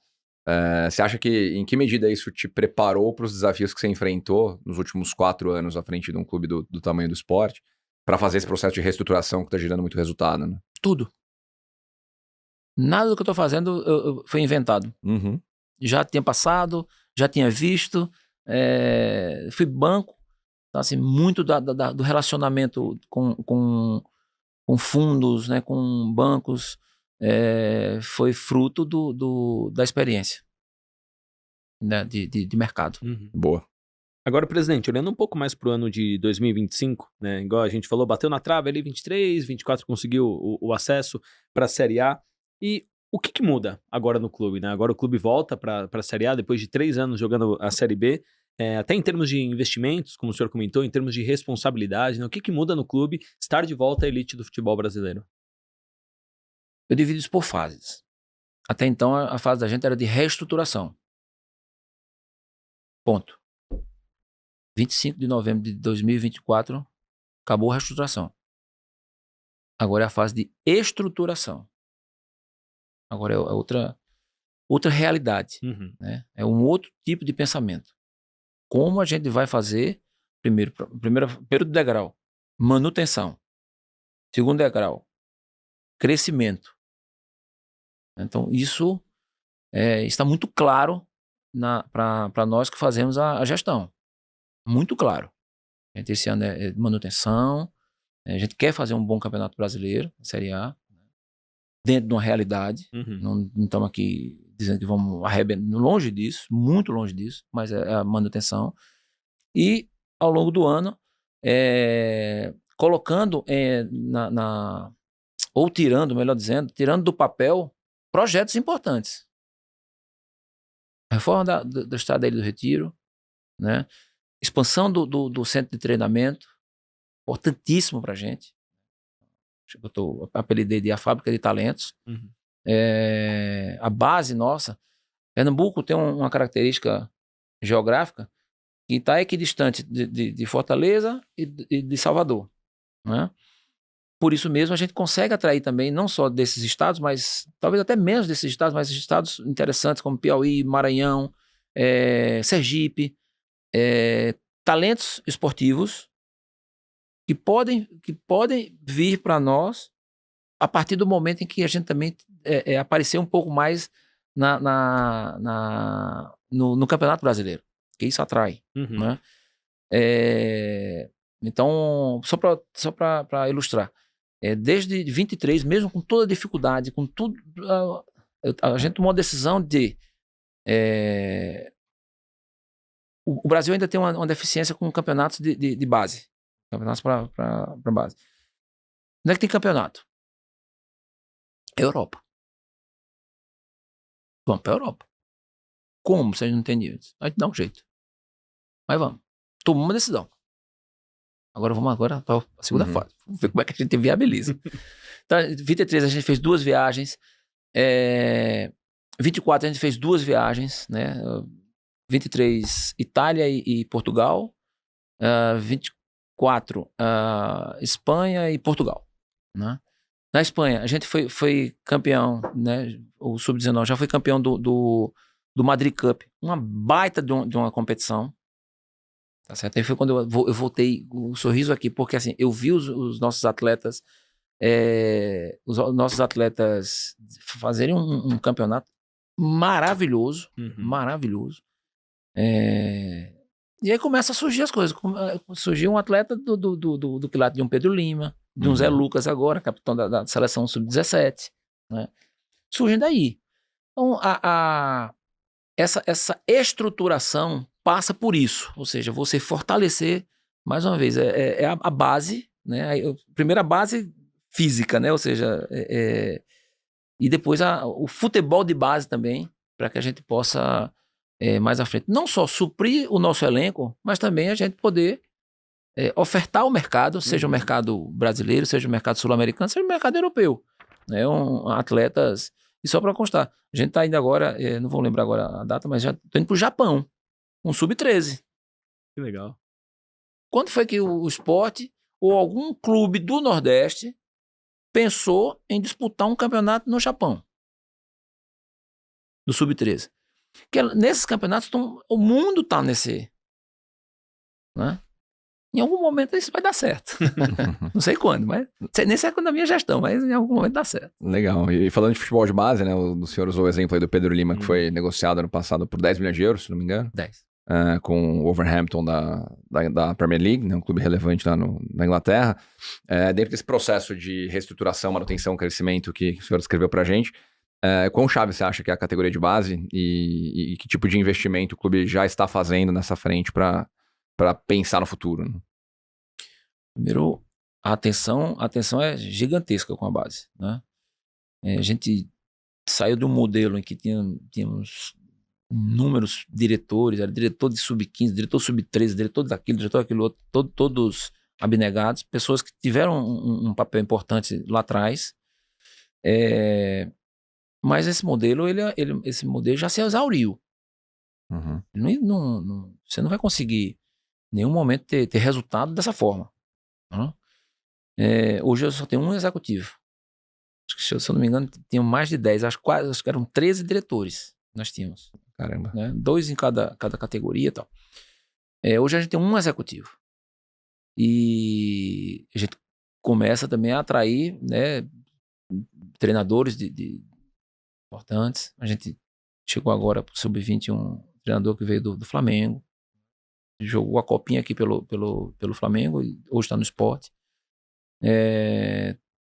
Você acha que, em que medida isso te preparou para os desafios que você enfrentou nos últimos 4 anos à frente de um clube do tamanho do esporte, para fazer esse processo de reestruturação que está gerando muito resultado, né? Tudo. Nada do que eu estou fazendo foi inventado. Já tinha passado, já tinha visto, fui banco, então, assim, muito do relacionamento com fundos, né, com bancos, foi fruto da experiência, né, de mercado. Boa. Agora, presidente, olhando um pouco mais para o ano de 2025, né, igual a gente falou, bateu na trave ali 23, 24 conseguiu o acesso para a Série A. E o que muda agora no clube, né? Agora o clube volta para a Série A depois de 3 anos jogando a Série B. Até em termos de investimentos, como o senhor comentou, em termos de responsabilidade, né? O que muda no clube estar de volta à elite do futebol brasileiro? Eu divido isso por fases. Até então, a fase da gente era de reestruturação. Ponto. 25 de novembro de 2024, acabou a reestruturação. Agora é a fase de estruturação. Agora é outra realidade. Né? É um outro tipo de pensamento. Como a gente vai fazer, primeiro degrau, manutenção. Segundo degrau, crescimento. Então, isso está muito claro para nós que fazemos a gestão. Muito claro. Esse ano é de manutenção, a gente quer fazer um bom campeonato brasileiro, Série A. dentro de uma realidade. Não estamos aqui dizendo que vamos arrebentar, longe disso, muito longe disso, mas é a manutenção. E, ao longo do ano, colocando ou tirando, melhor dizendo, tirando do papel projetos importantes. Reforma do Estado da Ilha do Retiro, né? Expansão do centro de treinamento, importantíssimo para a gente. Eu apelidei de a fábrica de talentos. A base nossa. Pernambuco tem uma característica geográfica que está equidistante de Fortaleza e de Salvador, né? Por isso mesmo a gente consegue atrair também, não só desses estados, mas talvez até menos desses estados, mas estados interessantes como Piauí, Maranhão, Sergipe, talentos esportivos que podem vir para nós a partir do momento em que a gente também aparecer um pouco mais no Campeonato Brasileiro, que isso atrai, né? Então, só para ilustrar, desde 23, mesmo com toda a dificuldade, com tudo, a gente tomou a decisão de o Brasil ainda tem uma deficiência com campeonatos de base, campeonatos para base. Onde é que tem campeonato? Europa. Vamos para a Europa. Como vocês não entendem isso? A gente dá um jeito. Mas vamos. Tomamos uma decisão. Agora vamos para a segunda fase. Vamos ver como é que a gente viabiliza. Então, 23 a gente fez 2 viagens. 24 a gente fez 2 viagens, né? 23 Itália e Portugal. 24 Espanha e Portugal, né? Na Espanha, a gente foi campeão, né? O Sub-19 já foi campeão do Madrid Cup. Uma baita de uma competição. Tá certo? Aí foi quando eu voltei o sorriso aqui, porque assim, eu vi os nossos atletas fazerem um campeonato maravilhoso, maravilhoso. E aí começa a surgir as coisas. Surgiu um atleta do quilate de um Pedro Lima, de um Zé Lucas agora, capitão da seleção sub-17, né? Surgem daí. Então, essa estruturação passa por isso, ou seja, você fortalecer, mais uma vez, a base, né? A primeira base física, né? Ou seja, e depois o futebol de base também, para que a gente possa, mais à frente, não só suprir o nosso elenco, mas também a gente poder ofertar ao mercado, seja o mercado brasileiro, seja o mercado sul-americano, seja o mercado europeu, né? Atletas, e só para constar, a gente está indo agora, não vou lembrar agora a data, mas já estou indo para o Japão, um sub-13. Que legal. Quando foi que o Sport ou algum clube do Nordeste pensou em disputar um campeonato no Japão? Do sub-13. Porque nesses campeonatos, o mundo está nesse, né? Em algum momento isso vai dar certo. Não sei quando, mas nem sei quando da minha gestão, mas em algum momento dá certo. Legal. E falando de futebol de base, né? O senhor usou o exemplo aí do Pedro Lima, que foi negociado ano passado por 10 milhões de euros, se não me engano. 10. Com o Wolverhampton da Premier League, né, um clube relevante lá na Inglaterra. Dentro desse processo de reestruturação, manutenção, crescimento que o senhor descreveu pra gente, quão chave você acha que é a categoria de base e que tipo de investimento o clube já está fazendo nessa frente para pensar no futuro, né? Primeiro, a atenção é gigantesca com a base, né? A gente saiu de um modelo em que tínhamos inúmeros diretores, era diretor de sub-15, diretor sub-13, diretor daquilo outro, todos abnegados, pessoas que tiveram um papel importante lá atrás, mas esse modelo já se exauriu. Você não vai conseguir em nenhum momento ter resultado dessa forma, né? Hoje eu só tenho um executivo. Acho que, se eu não me engano, tinham mais de 10, acho que eram 13 diretores nós tínhamos. Caramba. Né? 2 em cada categoria e tal. Hoje a gente tem um executivo. E a gente começa também a atrair, né, treinadores importantes. A gente chegou agora para o Sub-20 um treinador que veio do Flamengo. Jogou a copinha aqui pelo Flamengo e hoje está no Sport.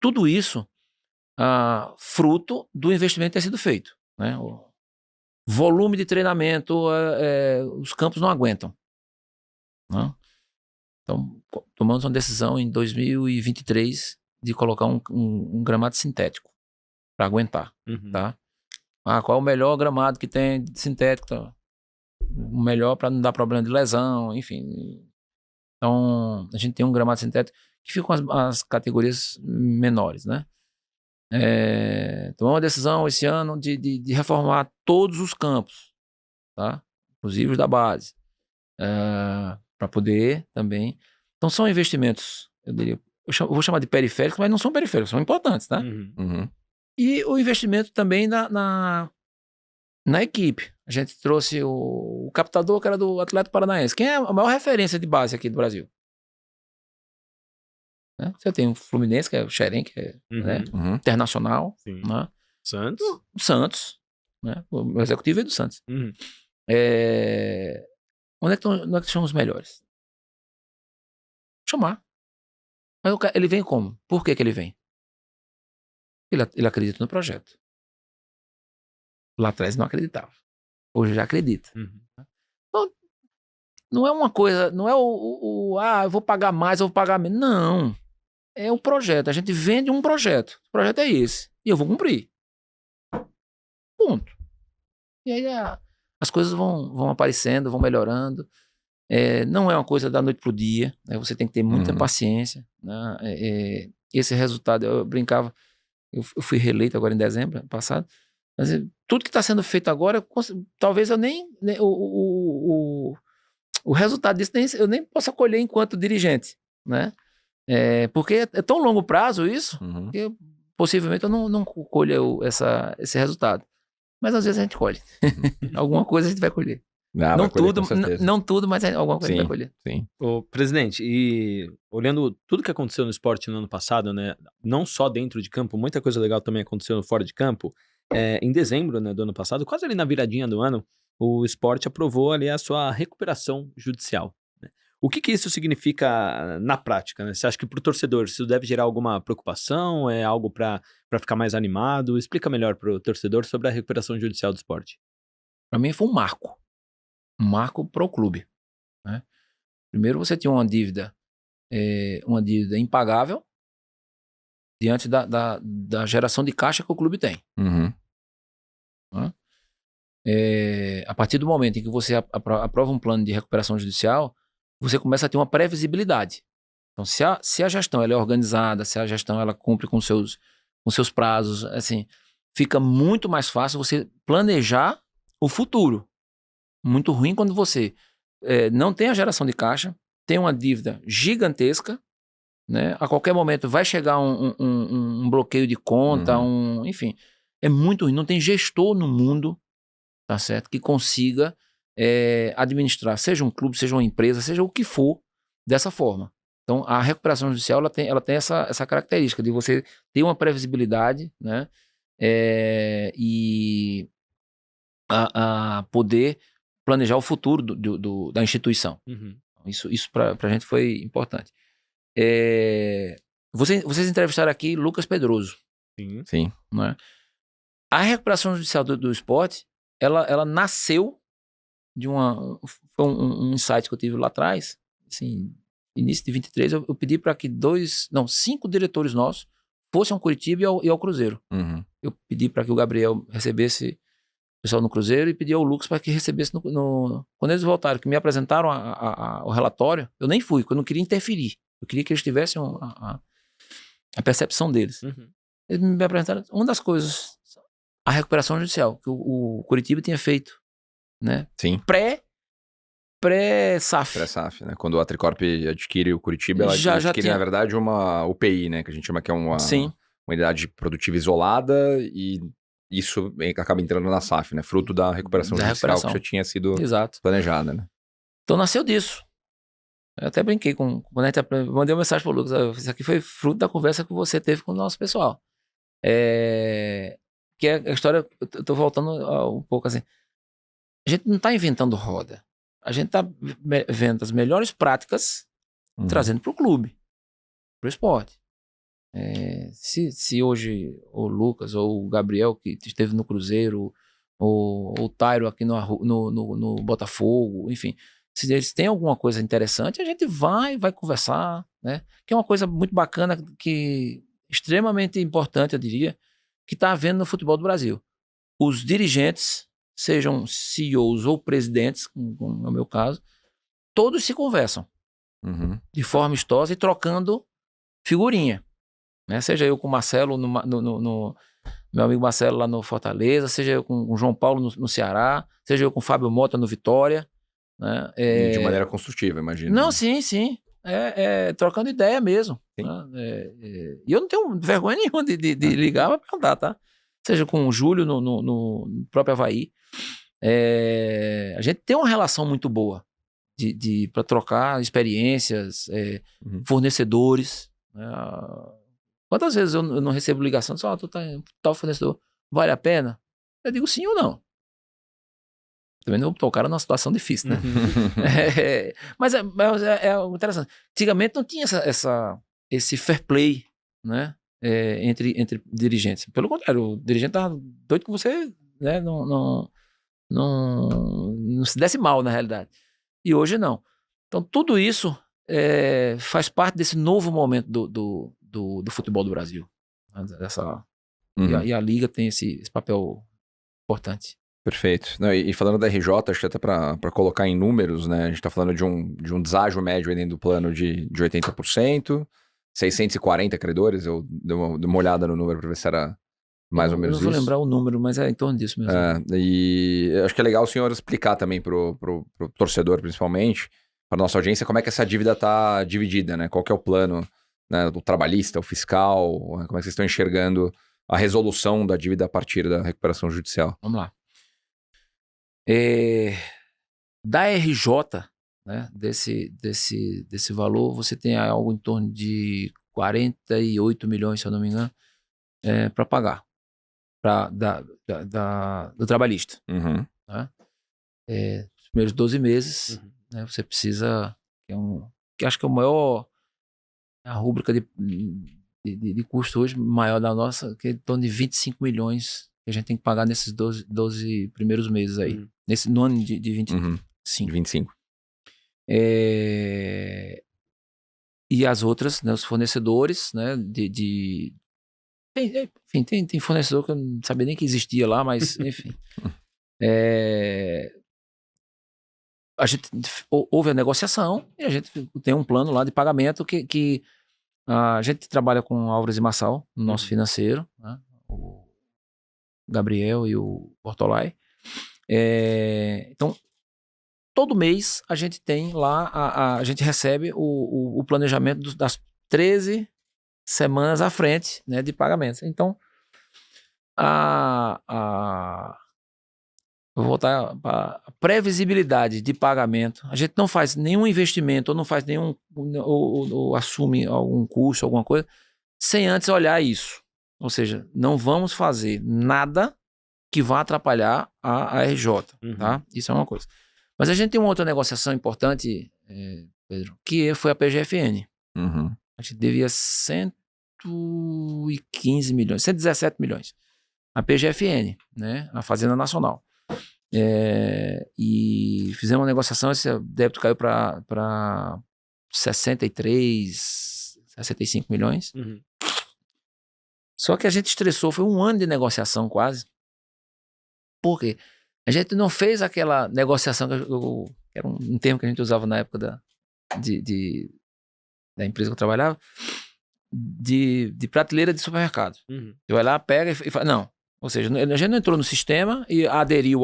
Tudo isso fruto do investimento ter sido feito, né? O volume de treinamento, os campos não aguentam, né? Então, tomamos uma decisão em 2023 de colocar um gramado sintético para aguentar, tá? Qual é o melhor gramado que tem de sintético? Tá? O melhor para não dar problema de lesão, enfim. Então, a gente tem um gramado sintético que fica com as categorias menores, né? Tomamos uma decisão esse ano de reformar todos os campos, tá? Inclusive os da base, para poder também. Então, são investimentos, eu vou chamar de periféricos, mas não são periféricos, são importantes, tá? E o investimento também na equipe. A gente trouxe o captador, que era do Atlético Paranaense. Quem é a maior referência de base aqui do Brasil? Né? Você tem o Fluminense, que é o Xerém, que é internacional. Né? Santos. Né? O executivo é do Santos. Onde é que são os melhores? Chamar. Mas ele vem como? Por que ele vem? Ele acredita no projeto. Lá atrás não acreditava. Hoje já acredita. Então, não é uma coisa, não é eu vou pagar mais, eu vou pagar menos. Não. É o projeto. A gente vende um projeto. O projeto é esse. E eu vou cumprir. Ponto. E aí as coisas vão aparecendo, vão melhorando. Não é uma coisa da noite pro dia. Né? Você tem que ter muita paciência. Né? Esse resultado, eu brincava, eu fui reeleito agora em dezembro passado. Mas tudo que está sendo feito agora, talvez eu nem o resultado disso eu nem possa colher enquanto dirigente, né? Porque é tão longo prazo isso, que possivelmente eu não colho esse resultado. Mas às vezes a gente colhe. Alguma coisa a gente vai colher. Não tudo, mas alguma coisa a gente vai colher. Sim. Ô, presidente, e olhando tudo que aconteceu no esporte no ano passado, né? Não só dentro de campo, muita coisa legal também aconteceu fora de campo. Em dezembro, né, do ano passado, quase ali na viradinha do ano, o esporte aprovou ali a sua recuperação judicial. Né? O que isso significa na prática? Né? Você acha que para o torcedor isso deve gerar alguma preocupação? É algo para ficar mais animado? Explica melhor para o torcedor sobre a recuperação judicial do esporte. Para mim foi um marco para o clube. Né? Primeiro você tinha uma dívida impagável diante da geração de caixa que o clube tem. A partir do momento em que você aprova um plano de recuperação judicial, você começa a ter uma previsibilidade. Então, se a gestão ela é organizada, se a gestão ela cumpre com seus prazos, assim, fica muito mais fácil você planejar o futuro. Muito ruim quando você não tem a geração de caixa, tem uma dívida gigantesca, né? A qualquer momento vai chegar um bloqueio de conta, enfim, é muito ruim. Não tem gestor no mundo, tá certo, que consiga administrar, seja um clube, seja uma empresa, seja o que for, dessa forma. Então, a recuperação judicial ela tem essa característica de você ter uma previsibilidade, né? E a poder planejar o futuro da instituição. Isso para a gente foi importante. Vocês entrevistaram aqui Lucas Pedroso. Sim. Né? A recuperação judicial do esporte, ela nasceu de foi um insight que eu tive lá atrás, assim, início de 23, eu pedi para que 5 diretores nossos fossem ao Curitiba e ao Cruzeiro. Eu pedi para que o Gabriel recebesse o pessoal no Cruzeiro e pedi ao Lucas para que recebesse quando eles voltaram, que me apresentaram o relatório, eu nem fui, porque eu não queria interferir. Eu queria que eles tivessem a percepção deles. Eles me apresentaram uma das coisas, a recuperação judicial, que o Curitiba tinha feito, né? Sim. Pré-SAF. Pré-SAF, né? Quando a Tricorp adquire o Curitiba, ela adquire, na verdade, uma UPI, né? Que a gente chama que é uma unidade produtiva isolada, e isso acaba entrando na SAF, né? Fruto da recuperação judicial que já tinha sido planejada, né? Então nasceu disso. Eu até brinquei quando a gente mandei uma mensagem pro Lucas, isso aqui foi fruto da conversa que você teve com o nosso pessoal. Que a história, eu tô voltando um pouco assim, a gente não tá inventando roda, a gente tá vendo as melhores práticas trazendo pro clube, pro esporte. Se hoje o Lucas ou o Gabriel, que esteve no Cruzeiro, ou o Tairo aqui no Botafogo, enfim, se eles têm alguma coisa interessante, a gente vai conversar, né? Que é uma coisa muito bacana, extremamente importante, eu diria, que está havendo no futebol do Brasil. Os dirigentes, sejam CEOs ou presidentes, como é o meu caso, todos se conversam de forma amistosa e trocando figurinha. Né? Seja eu com o Marcelo, meu amigo Marcelo lá no Fortaleza, seja eu com o João Paulo no Ceará, seja eu com o Fábio Mota no Vitória. Né? E de maneira construtiva, imagino. Não, sim. Trocando ideia mesmo. Né? E eu não tenho vergonha nenhuma de ligar para perguntar, tá? Seja com o Júlio no próprio Avaí. A gente tem uma relação muito boa para trocar experiências, fornecedores. Né? Quantas vezes eu não recebo ligação, só tu tá tal fornecedor, vale a pena? Eu digo sim ou não. Também não botar o cara numa situação difícil, né? Mas é interessante. Antigamente não tinha esse fair play, né? Entre dirigentes. Pelo contrário, o dirigente tava doido que você, né? Não se desse mal, na realidade. E hoje não. Então, tudo isso faz parte desse novo momento do futebol do Brasil. E a Liga tem esse papel importante. Perfeito. Não, e falando da RJ, acho que até para colocar em números, né? A gente está falando de um deságio médio aí dentro do plano de 80%, 640 credores. Eu dei uma olhada no número para ver se era mais ou menos isso. Eu não vou lembrar o número, mas é em torno disso mesmo. E acho que é legal o senhor explicar também pro torcedor, principalmente, para nossa audiência, como é que essa dívida está dividida, né? Qual que é o plano, né, do trabalhista, o fiscal, como é que vocês estão enxergando a resolução da dívida a partir da recuperação judicial? Vamos lá. Da RJ, né, desse valor, você tem algo em torno de 48 milhões, se eu não me engano, para pagar do trabalhista. Né? Os primeiros 12 meses, né, você precisa, que acho que é o maior, a rúbrica de custo hoje maior da nossa, que é em torno de 25 milhões que a gente tem que pagar nesses 12 primeiros meses aí. No ano de 25. 25. E as outras, né, os fornecedores, né, enfim, tem fornecedor que eu não sabia nem que existia lá, mas enfim. Houve a negociação e a gente tem um plano lá de pagamento que a gente trabalha com Álvares e Marçal no nosso financeiro, né, o Gabriel e o Bortolai. Então, todo mês a gente tem lá, a gente recebe o planejamento das 13 semanas à frente, né, de pagamentos. Então, vou voltar para a previsibilidade de pagamento. A gente não faz nenhum investimento ou não faz nenhum, ou assume algum custo, alguma coisa, sem antes olhar isso. Ou seja, não vamos fazer nada que vá atrapalhar a RJ, tá? Isso é uma coisa. Mas a gente tem uma outra negociação importante, Pedro, que foi a PGFN. A gente devia 115 milhões, 117 milhões. A PGFN, né? A Fazenda Nacional. E fizemos uma negociação, esse débito caiu para 63, 65 milhões. Só que a gente estressou, foi um ano de negociação quase. Por quê? A gente não fez aquela negociação, que era um termo que a gente usava na época da empresa que eu trabalhava, de prateleira de supermercado. Você vai lá, pega e fala, não. Ou seja, a gente não entrou no sistema e aderiu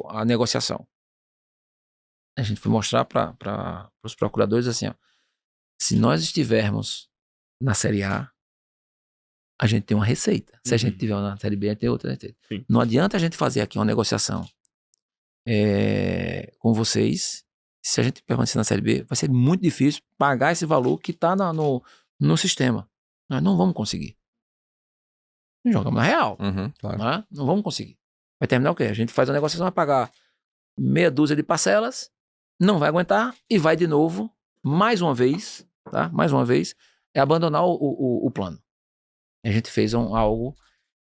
à negociação. A gente foi mostrar para os procuradores assim, ó, se nós estivermos na Série A, a gente tem uma receita. Se a gente estiver na Série B, a gente tem outra receita. Sim. Não adianta a gente fazer aqui uma negociação com vocês. Se a gente permanecer na Série B, vai ser muito difícil pagar esse valor que está no sistema. Nós não vamos conseguir. Jogamos na real. Claro. Não vamos conseguir. Vai terminar o quê? A gente faz a negociação, vai pagar meia dúzia de parcelas, não vai aguentar e vai de novo, mais uma vez, tá? Mais uma vez, abandonar o plano. A gente fez algo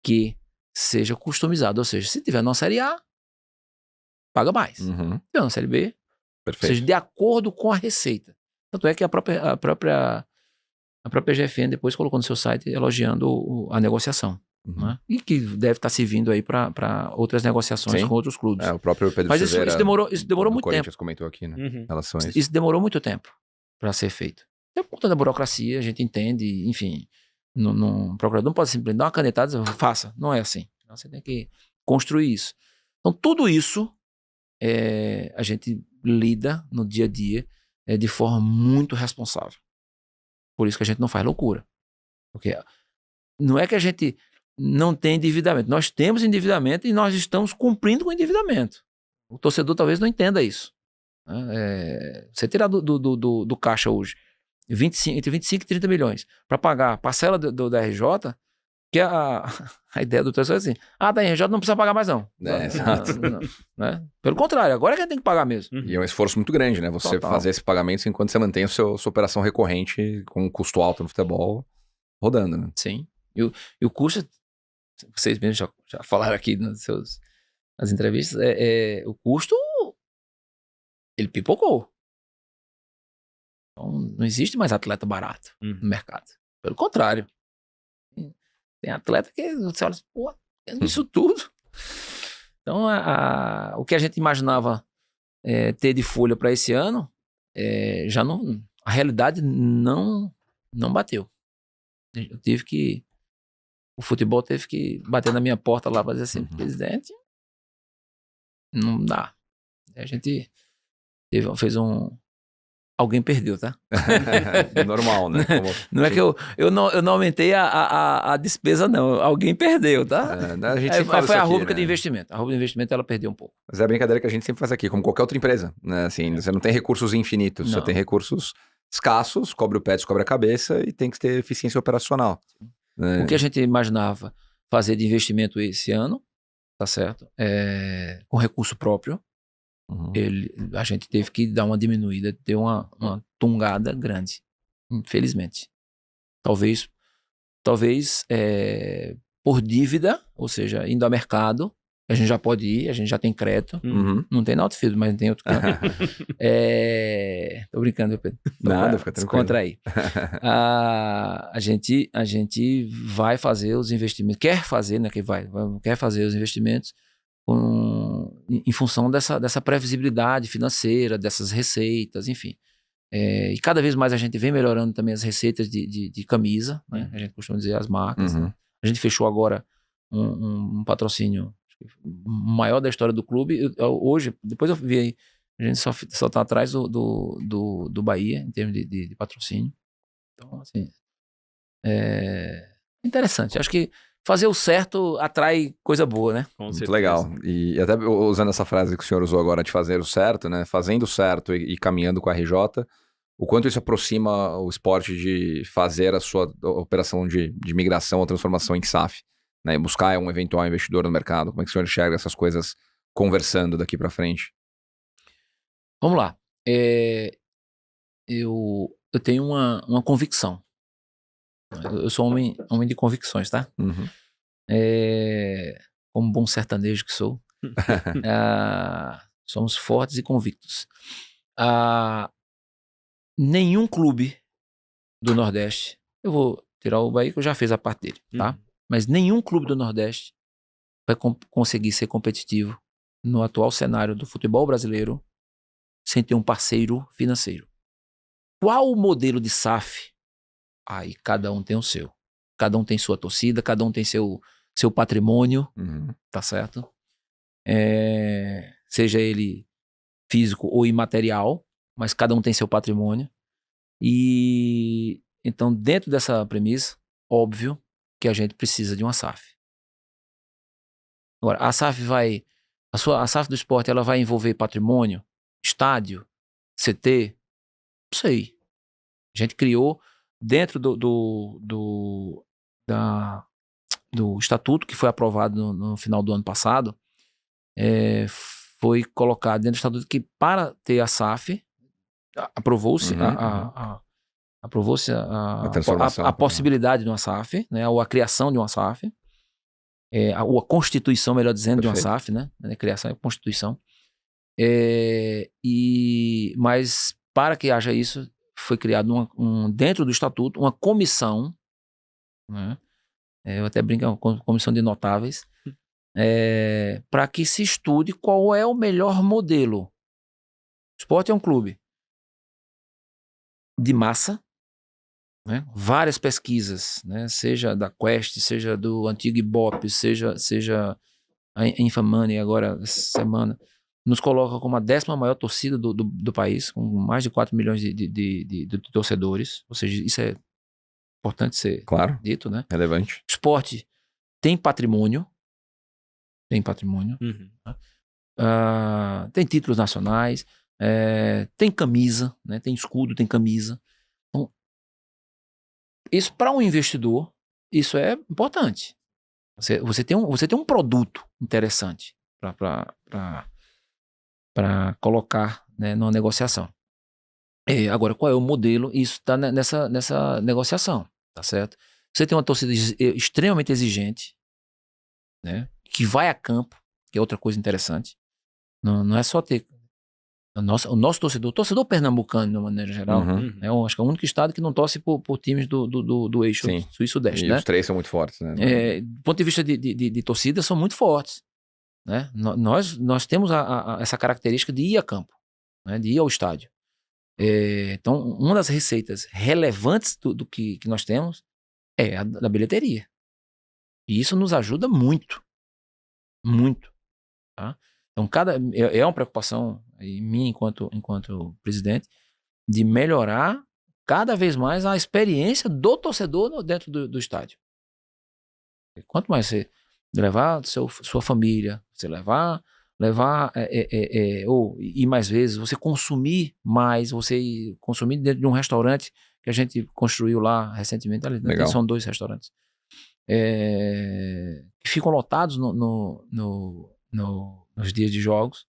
que seja customizado, ou seja, se tiver na Série A, paga mais. Se Uhum. tiver na Série B, ou Perfeito. seja, de acordo com a receita. Tanto é que a própria GFN depois colocou no seu site elogiando a negociação. Uhum. Né? E que deve estar servindo aí para outras negociações Sim. com outros clubes. O próprio Pedro Mas isso Silveira demorou do muito Corinthians tempo. comentou aqui, né? Uhum. Em relação a isso. Isso demorou muito tempo para ser feito. É por conta da burocracia, a gente entende, enfim. O procurador não pode simplesmente dar uma canetada e dizer, faça. Não é assim. Você tem que construir isso. Então, tudo isso a gente lida no dia a dia de forma muito responsável. Por isso que a gente não faz loucura. Porque não é que a gente não tem endividamento. Nós temos endividamento e nós estamos cumprindo com o endividamento. O torcedor talvez não entenda isso. Você tirar do caixa hoje entre 25 e 30 milhões para pagar a parcela da RJ, que a ideia do torcedor é assim, da RJ não precisa pagar mais não. Exato. Né? Pelo contrário, agora é que a gente tem que pagar mesmo. E é um esforço muito grande, né? Você Total. fazer esse pagamento enquanto você mantém sua operação recorrente com um custo alto no futebol rodando, né? Sim. E o custo, vocês mesmos já falaram aqui nas entrevistas, o custo, ele pipocou. Então, não existe mais atleta barato no mercado. Pelo contrário. Tem atleta que você olha assim, pô, isso tudo. Então, o que a gente imaginava ter de folha para esse ano, já não, a realidade não bateu. O futebol teve que bater na minha porta lá para dizer assim, presidente, não dá. A gente fez alguém perdeu, tá? Normal, né? Não é que eu não aumentei a despesa, não. Alguém perdeu, tá? A gente sempre fala foi isso a aqui, rúbrica né? de investimento. A rúbrica de investimento, ela perdeu um pouco. Mas é a brincadeira que a gente sempre faz aqui, como qualquer outra empresa, né? Assim, você não tem recursos infinitos, Não. você tem recursos escassos, cobre o pé, cobre a cabeça e tem que ter eficiência operacional. O que a gente imaginava fazer de investimento esse ano, tá certo? Com recurso próprio, a gente teve que dar uma diminuída, ter uma tungada grande, infelizmente. Talvez por dívida, ou seja, indo ao mercado, a gente já pode ir, a gente já tem crédito, não tem na Outfield, mas tem outro canto. Tô brincando, Pedro. Nada, fica tranquilo. Descontrair. A gente vai fazer os investimentos, quer fazer os investimentos em função dessa previsibilidade financeira, dessas receitas, enfim. E cada vez mais a gente vem melhorando também as receitas de camisa, né? A gente costuma dizer as marcas. Né? A gente fechou agora um patrocínio maior da história do clube. Hoje, depois eu vi aí, a gente só tá atrás do Bahia, em termos de patrocínio. Então, assim, interessante. Acho que fazer o certo atrai coisa boa, né? Com Muito certeza. legal. E até usando essa frase que o senhor usou agora de fazer o certo, né? Fazendo o certo e caminhando com a RJ, o quanto isso aproxima o esporte de fazer a sua operação de migração ou transformação em SAF, né? E buscar um eventual investidor no mercado. Como é que o senhor enxerga essas coisas conversando daqui para frente? Vamos lá. Eu tenho uma convicção. Eu sou homem de convicções, tá? Como bom sertanejo que sou, somos fortes e convictos. Nenhum clube do Nordeste, eu vou tirar o Bahia que eu já fiz a parte dele, tá? Mas nenhum clube do Nordeste vai conseguir ser competitivo no atual cenário do futebol brasileiro sem ter um parceiro financeiro. Qual o modelo de SAF? Aí cada um tem o seu. Cada um tem sua torcida, cada um tem seu patrimônio, tá certo? Seja ele físico ou imaterial, mas cada um tem seu patrimônio. E então, dentro dessa premissa, óbvio que a gente precisa de uma SAF. Agora, a SAF do esporte, ela vai envolver patrimônio, estádio, CT? Não sei. A gente criou dentro do estatuto que foi aprovado no final do ano passado, foi colocado dentro do estatuto que para ter a SAF, aprovou-se aprovou-se transformação, a possibilidade de uma SAF, né, ou a criação de uma SAF, ou a constituição, melhor dizendo, Perfeito. de uma SAF, né, criação e constituição. Mas para que haja isso, foi criado dentro do estatuto uma comissão, né, eu até brinco, uma comissão de notáveis, para que se estude qual é o melhor modelo. O esporte é um clube de massa, né? Várias pesquisas, né? Seja da Quest, seja do antigo Ibope, seja a Infamani agora, essa semana, nos coloca como a 10ª maior torcida do país, com mais de 4 milhões de torcedores. Ou seja, isso é importante ser dito, né? Relevante. O esporte tem patrimônio. Uhum. Tem títulos nacionais, tem camisa, né? Tem escudo, tem camisa. Então, isso para um investidor, isso é importante. Você tem um produto interessante para colocar, né, numa negociação. Agora, qual é o modelo? Isso está nessa negociação, tá certo? Você tem uma torcida extremamente exigente, né, que vai a campo, que é outra coisa interessante. Não é só ter... O nosso torcedor pernambucano, de uma maneira geral, Uhum. acho que é o único estado que não torce por times do eixo sul e sudeste, e né? os 3 são muito fortes, né? Do ponto de vista de torcida, são muito fortes, né? Nós temos essa característica de ir a campo, né? De ir ao estádio. Então, uma das receitas relevantes do que nós temos é a da bilheteria. E isso nos ajuda muito. Muito. Tá? Então, é uma preocupação minha enquanto presidente de melhorar cada vez mais a experiência do torcedor dentro do estádio. Quanto mais você levar sua família, você levar ou ir mais vezes, você consumir mais, você consumir dentro de um restaurante que a gente construiu lá recentemente, ali, são 2 restaurantes, que ficam lotados nos dias de jogos,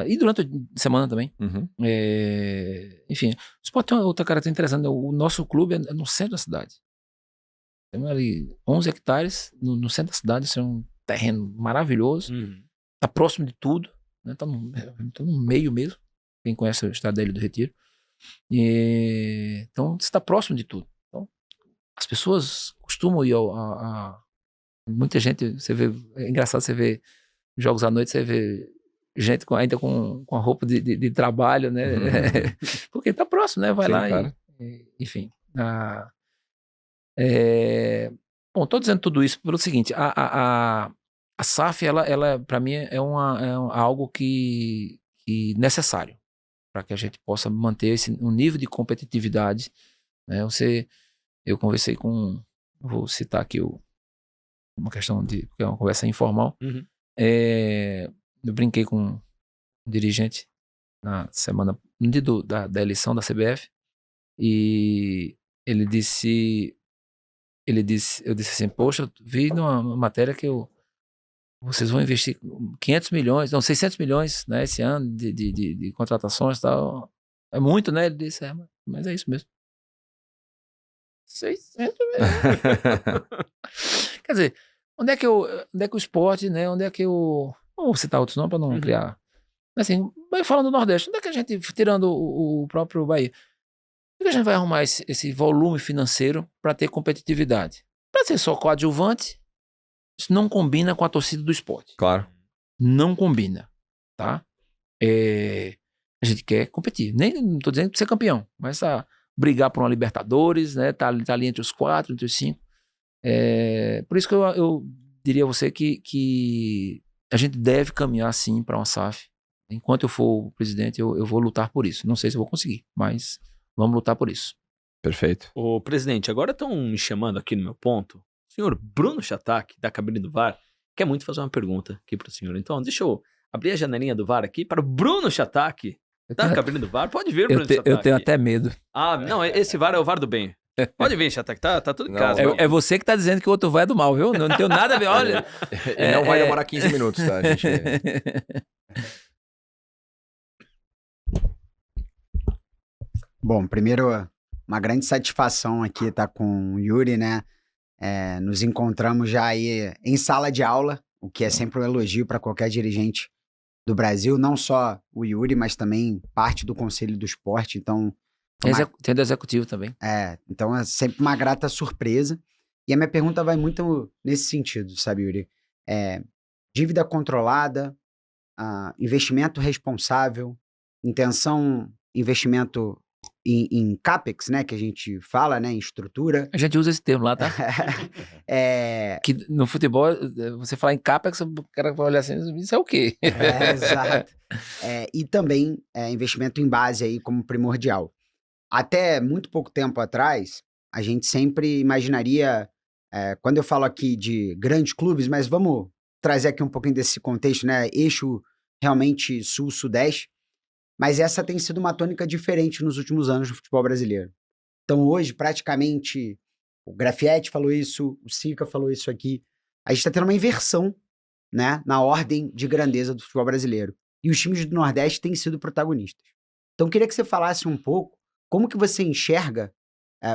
e durante a semana também. Uhum. Enfim, o esporte tem outra característica interessante, o nosso clube é no centro da cidade. Temos ali 11 hectares no centro da cidade, isso é um terreno maravilhoso, tá próximo de tudo, né? Tá no meio mesmo, quem conhece o estado da Ilha do Retiro. Então, você está próximo de tudo. Então, as pessoas costumam ir muita gente, você vê, é engraçado você ver jogos à noite, você vê gente ainda com a roupa de trabalho, né? Porque tá próximo, né? Vai lá claro. enfim. Bom, tô dizendo tudo isso pelo seguinte, a SAF, ela para mim é algo que necessário para que a gente possa manter um nível de competitividade, né? Eu conversei vou citar aqui uma questão porque é uma conversa informal. Eu brinquei com um dirigente na semana, no dia da eleição da CBF, e eu disse assim, poxa, vi numa matéria que vocês vão investir 600 milhões, né, esse ano de contratações e tal. É muito, né? Ele disse, mas é isso mesmo. 600 milhões. Quer dizer, onde é que o esporte, né? Onde é que não vou citar outros nomes para não criar. Assim, falando do Nordeste, onde é que a gente, tirando o próprio Bahia, onde é que a gente vai arrumar esse volume financeiro para ter competitividade? Para ser só coadjuvante, isso não combina com a torcida do esporte. Claro. Não combina, tá? A gente quer competir. Não tô dizendo que ser campeão, mas brigar por uma Libertadores, né? Tá ali entre os 4, entre os 5. Por isso que eu diria a você que a gente deve caminhar sim para uma SAF. Enquanto eu for o presidente, eu vou lutar por isso. Não sei se eu vou conseguir, mas vamos lutar por isso. Perfeito. Ô, presidente, agora estão me chamando aqui no meu ponto. O senhor Bruno Chatac, da cabine do VAR, quer muito fazer uma pergunta aqui para o senhor. Então, deixa eu abrir a janelinha do VAR aqui para o Bruno Chatac, da cabine do VAR. Pode vir, Bruno Chatac. Eu tenho até medo. Não, esse VAR é o VAR do bem. Pode vir, Chatac, tá tudo em casa. É você que tá dizendo que o outro VAR é do mal, viu? Não tenho nada a ver, olha. E não vai demorar 15 minutos, tá, gente? Bom, primeiro, uma grande satisfação aqui estar com o Yuri, né? Nos encontramos já aí em sala de aula, o que é sempre um elogio para qualquer dirigente do Brasil, não só o Yuri, mas também parte do Conselho do Esporte, então... Tem do executivo também. Então é sempre uma grata surpresa. E a minha pergunta vai muito nesse sentido, sabe, Yuri? Dívida controlada, investimento responsável, investimento em CAPEX, né, que a gente fala, né, em estrutura. A gente usa esse termo lá, tá? Que no futebol, você falar em CAPEX, o cara vai olhar assim, isso é o quê? Exato. E também investimento em base aí como primordial. Até muito pouco tempo atrás, a gente sempre imaginaria, quando eu falo aqui de grandes clubes, mas vamos trazer aqui um pouquinho desse contexto, né? Eixo realmente sul-sudeste, mas essa tem sido uma tônica diferente nos últimos anos do futebol brasileiro. Então hoje, praticamente, o Grafietti falou isso, o Sica falou isso aqui, a gente está tendo uma inversão, né, na ordem de grandeza do futebol brasileiro. E os times do Nordeste têm sido protagonistas. Então eu queria que você falasse um pouco como que você enxerga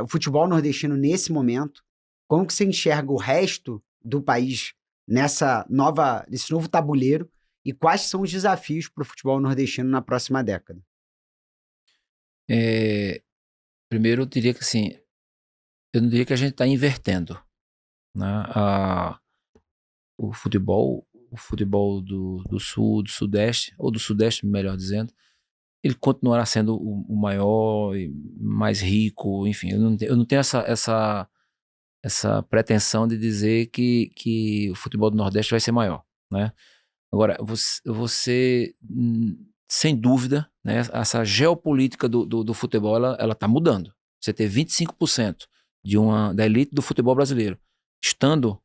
o futebol nordestino nesse momento, como que você enxerga o resto do país nesse novo tabuleiro e quais são os desafios para o futebol nordestino na próxima década? Primeiro, eu diria que assim, eu não diria que a gente está invertendo, né? O futebol do sul, do sudeste, ou do sudeste, melhor dizendo, ele continuará sendo o maior e mais rico, enfim, eu não tenho essa pretensão de dizer que o futebol do Nordeste vai ser maior, né? Agora, você sem dúvida, né, essa geopolítica do futebol, ela está mudando. Você ter 25% da elite do futebol brasileiro disputando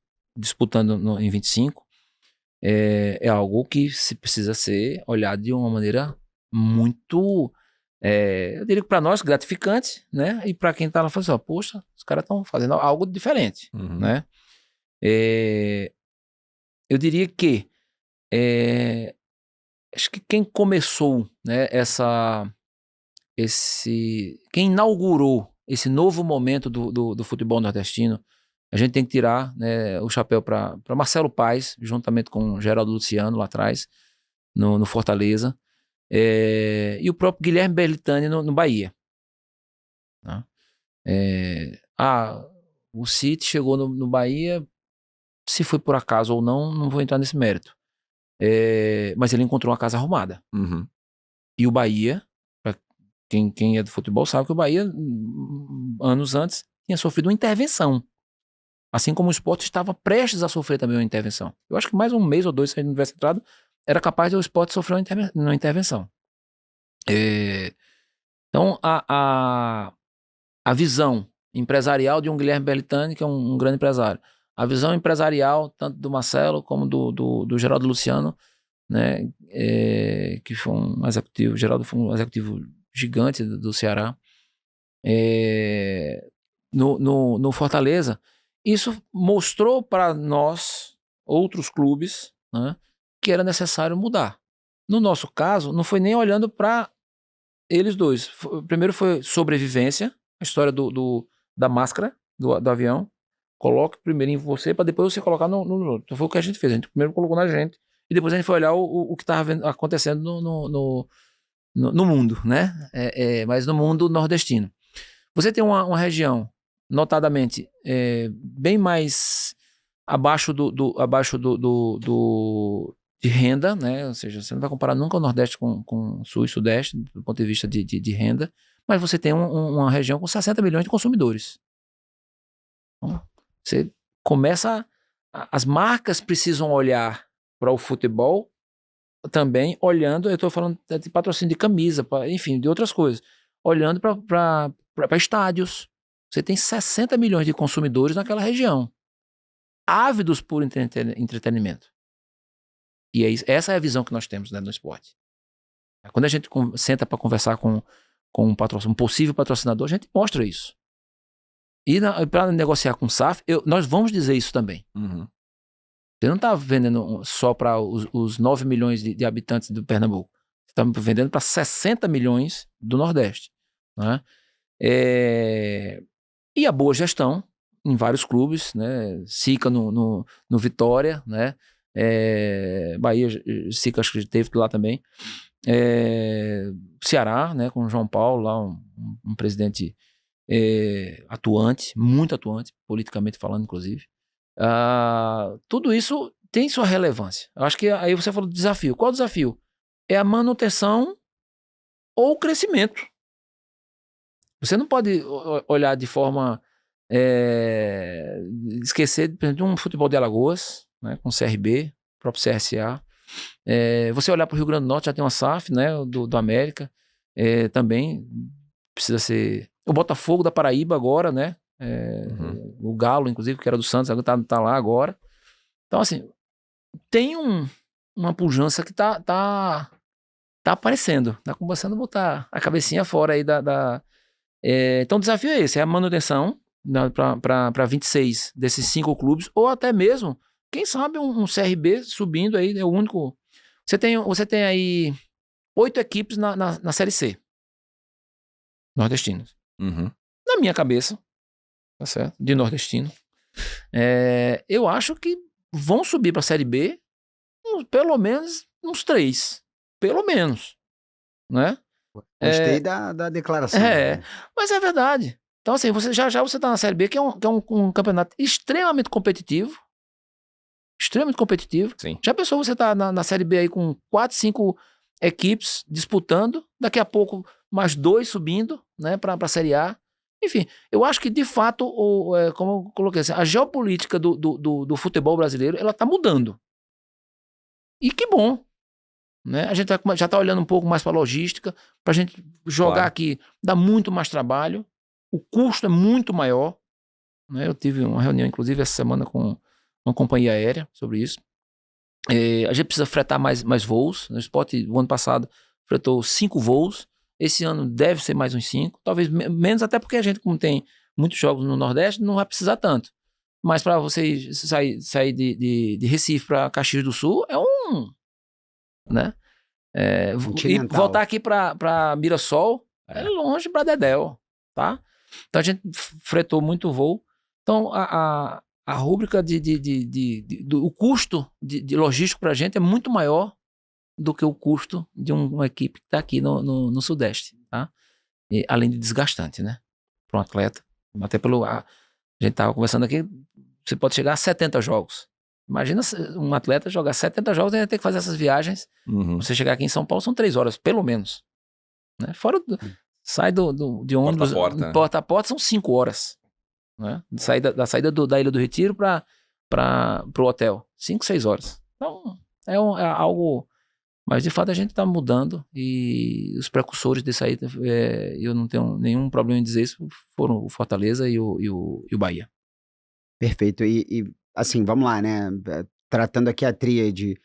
em 25%, é algo que se precisa ser olhado de uma maneira muito, eu diria que para nós, gratificante, né? E para quem está lá falando assim, poxa, os caras estão fazendo algo diferente, né? Eu diria que acho que quem começou, né, quem inaugurou esse novo momento do futebol nordestino, a gente tem que tirar, né, o chapéu para Marcelo Paes, juntamente com Geraldo Luciano lá atrás, no Fortaleza, e o próprio Guilherme Berlittani no Bahia. Né? O City chegou no Bahia, se foi por acaso ou não vou entrar nesse mérito. Mas ele encontrou uma casa arrumada. E o Bahia, pra quem é do futebol sabe que o Bahia, anos antes, tinha sofrido uma intervenção. Assim como o Sport estava prestes a sofrer também uma intervenção. Eu acho que mais um mês ou dois, se ele não tivesse entrado, era capaz de o Sport sofrer uma intervenção. Então, a visão empresarial de um Guilherme Berlittani, que é um grande empresário, a visão empresarial, tanto do Marcelo como do Geraldo Luciano, né, que foi um executivo, Geraldo foi um executivo gigante do Ceará, no Fortaleza, isso mostrou para nós, outros clubes, né, que era necessário mudar. No nosso caso, não foi nem olhando para eles dois. Primeiro foi sobrevivência, a história da máscara do avião. Coloque primeiro em você para depois você colocar no outro. Então foi o que a gente fez. A gente primeiro colocou na gente e depois a gente foi olhar o que estava acontecendo no mundo, né? Mas no mundo nordestino. Você tem uma região, notadamente, bem mais abaixo de renda, né? Ou seja, você não vai comparar nunca o Nordeste com o Sul e Sudeste, do ponto de vista de renda, mas você tem uma região com 60 milhões de consumidores. Então, você começa... As marcas precisam olhar para o futebol também, olhando... Eu estou falando de patrocínio de camisa, enfim, de outras coisas. Olhando para estádios. Você tem 60 milhões de consumidores naquela região. Ávidos por entretenimento. E essa é a visão que nós temos, né, no esporte. Quando a gente senta para conversar com um possível patrocinador, a gente mostra isso. E para negociar com o SAF, nós vamos dizer isso também. Você não está vendendo só para os 9 milhões de habitantes do Pernambuco. Você está vendendo para 60 milhões do Nordeste. Né? E a boa gestão em vários clubes, né? Sica no Vitória, né? Bahia, Sica acho que teve lá também. Ceará, né? Com o João Paulo lá, um presidente atuante, muito atuante, politicamente falando, inclusive. Tudo isso tem sua relevância. Eu acho que aí você falou do desafio. Qual o desafio? É a manutenção ou o crescimento. Você não pode olhar de forma... esquecer, por exemplo, de um futebol de Alagoas, né, com o CRB, próprio CSA. Você olhar para o Rio Grande do Norte, já tem uma SAF, né, do América, também precisa ser... O Botafogo da Paraíba agora, né, o Galo, inclusive, que era do Santos, tá lá agora. Então, assim, tem uma pujança que tá aparecendo, tá começando a botar a cabecinha fora aí então o desafio é esse, é a manutenção para 26 desses 5 clubes, ou até mesmo, quem sabe um CRB subindo aí, é o único... Você tem aí 8 equipes na Série C, nordestinas. Na minha cabeça, tá certo? De nordestino. Eu acho que vão subir para a Série B pelo menos uns 3. Pelo menos. Né? Gostei da declaração. Né? Mas é verdade. Então, assim, você tá na Série B, que é um campeonato extremamente competitivo. Extremamente competitivo. Sim. Já pensou você tá na Série B aí com 4, 5 equipes disputando, daqui a pouco mais 2 subindo, né, para a Série A. Enfim, eu acho que, de fato, como eu coloquei assim, a geopolítica do futebol brasileiro, ela tá mudando. E que bom. Né? A gente já está olhando um pouco mais para a logística, para a gente jogar aqui, dá muito mais trabalho, o custo é muito maior. Né? Eu tive uma reunião, inclusive, essa semana com uma companhia aérea sobre isso. A gente precisa fretar mais voos. O Sport, o ano passado, fretou 5 voos. Esse ano deve ser mais uns 5, talvez menos, até porque a gente, como tem muitos jogos no Nordeste, não vai precisar tanto. Mas para você sair de Recife para Caxias do Sul, né? E voltar aqui para Mirassol é longe para Dedéu, tá? Então a gente fretou muito voo. Então a rúbrica do custo de logístico para a gente é muito maior do que o custo de uma equipe que está aqui no Sudeste, tá? E, além de desgastante, né? Para um atleta, até a gente estava conversando aqui, você pode chegar a 70 jogos. Imagina um atleta jogar 70 jogos e ainda ter que fazer essas viagens. Você chegar aqui em São Paulo são 3 horas, pelo menos. Né? Fora sai de ônibus, porta a porta são 5 horas. Né? Da saída da Ilha do Retiro para o hotel. 5, 6 horas. Então, é algo... Mas, de fato, a gente está mudando e os precursores disso aí, eu não tenho nenhum problema em dizer isso, foram o Fortaleza e o Bahia. Perfeito. E assim, vamos lá, né? Tratando aqui a tríade,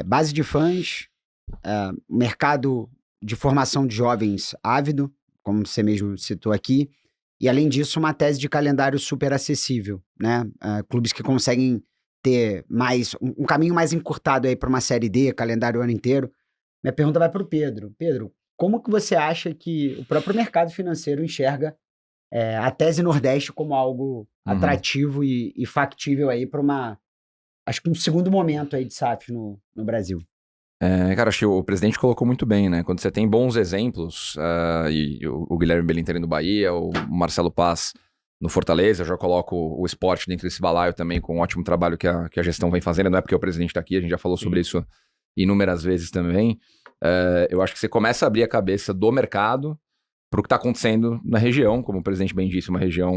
base de fãs, mercado de formação de jovens ávido, como você mesmo citou aqui, e além disso, uma tese de calendário super acessível, né? Clubes que conseguem ter um caminho mais encurtado aí para uma Série D, calendário o ano inteiro. Minha pergunta vai para o Pedro. Pedro, como que você acha que o próprio mercado financeiro enxerga a tese Nordeste como algo atrativo e factível aí para acho que um segundo momento aí de SAF no Brasil? Cara, acho que o presidente colocou muito bem, né? Quando você tem bons exemplos, e o Guilherme Belintani no Bahia, o Marcelo Paz no Fortaleza, eu já coloco o esporte dentro desse balaio também, com um ótimo trabalho que a gestão vem fazendo, não é porque o presidente está aqui, a gente já falou sobre isso inúmeras vezes também. Eu acho que você começa a abrir a cabeça do mercado para o que está acontecendo na região, como o presidente bem disse, uma região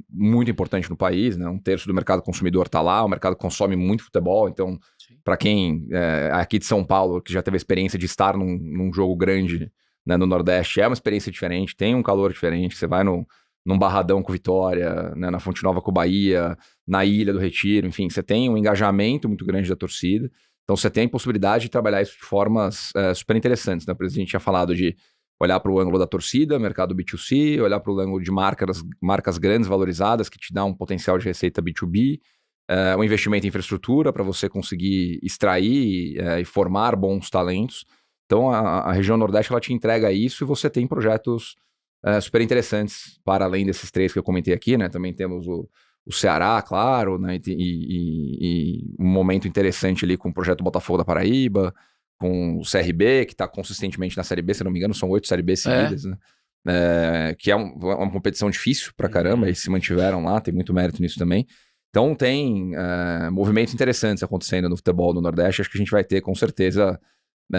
muito importante no país, né? 1/3 do mercado consumidor está lá, o mercado consome muito futebol, então, para quem aqui de São Paulo, que já teve a experiência de estar num jogo grande, né, no Nordeste, é uma experiência diferente, tem um calor diferente, você vai num Barradão com Vitória, né, na Fonte Nova com o Bahia, na Ilha do Retiro, enfim, você tem um engajamento muito grande da torcida, então você tem a possibilidade de trabalhar isso de formas super interessantes, né? O presidente tinha falado de olhar para o ângulo da torcida, mercado B2C, olhar para o ângulo de marcas grandes valorizadas, que te dá um potencial de receita B2B, um investimento em infraestrutura para você conseguir extrair e formar bons talentos. Então, a região Nordeste ela te entrega isso e você tem projetos super interessantes, para além desses 3 que eu comentei aqui, né? Também temos o Ceará, claro, né? E um momento interessante ali com o projeto Botafogo da Paraíba, com o CRB, que está consistentemente na Série B, se não me engano, são 8 Série B seguidas, né? Que é uma competição difícil pra caramba, e se mantiveram lá, tem muito mérito nisso também. Então tem movimentos interessantes acontecendo no futebol no Nordeste, acho que a gente vai ter com certeza,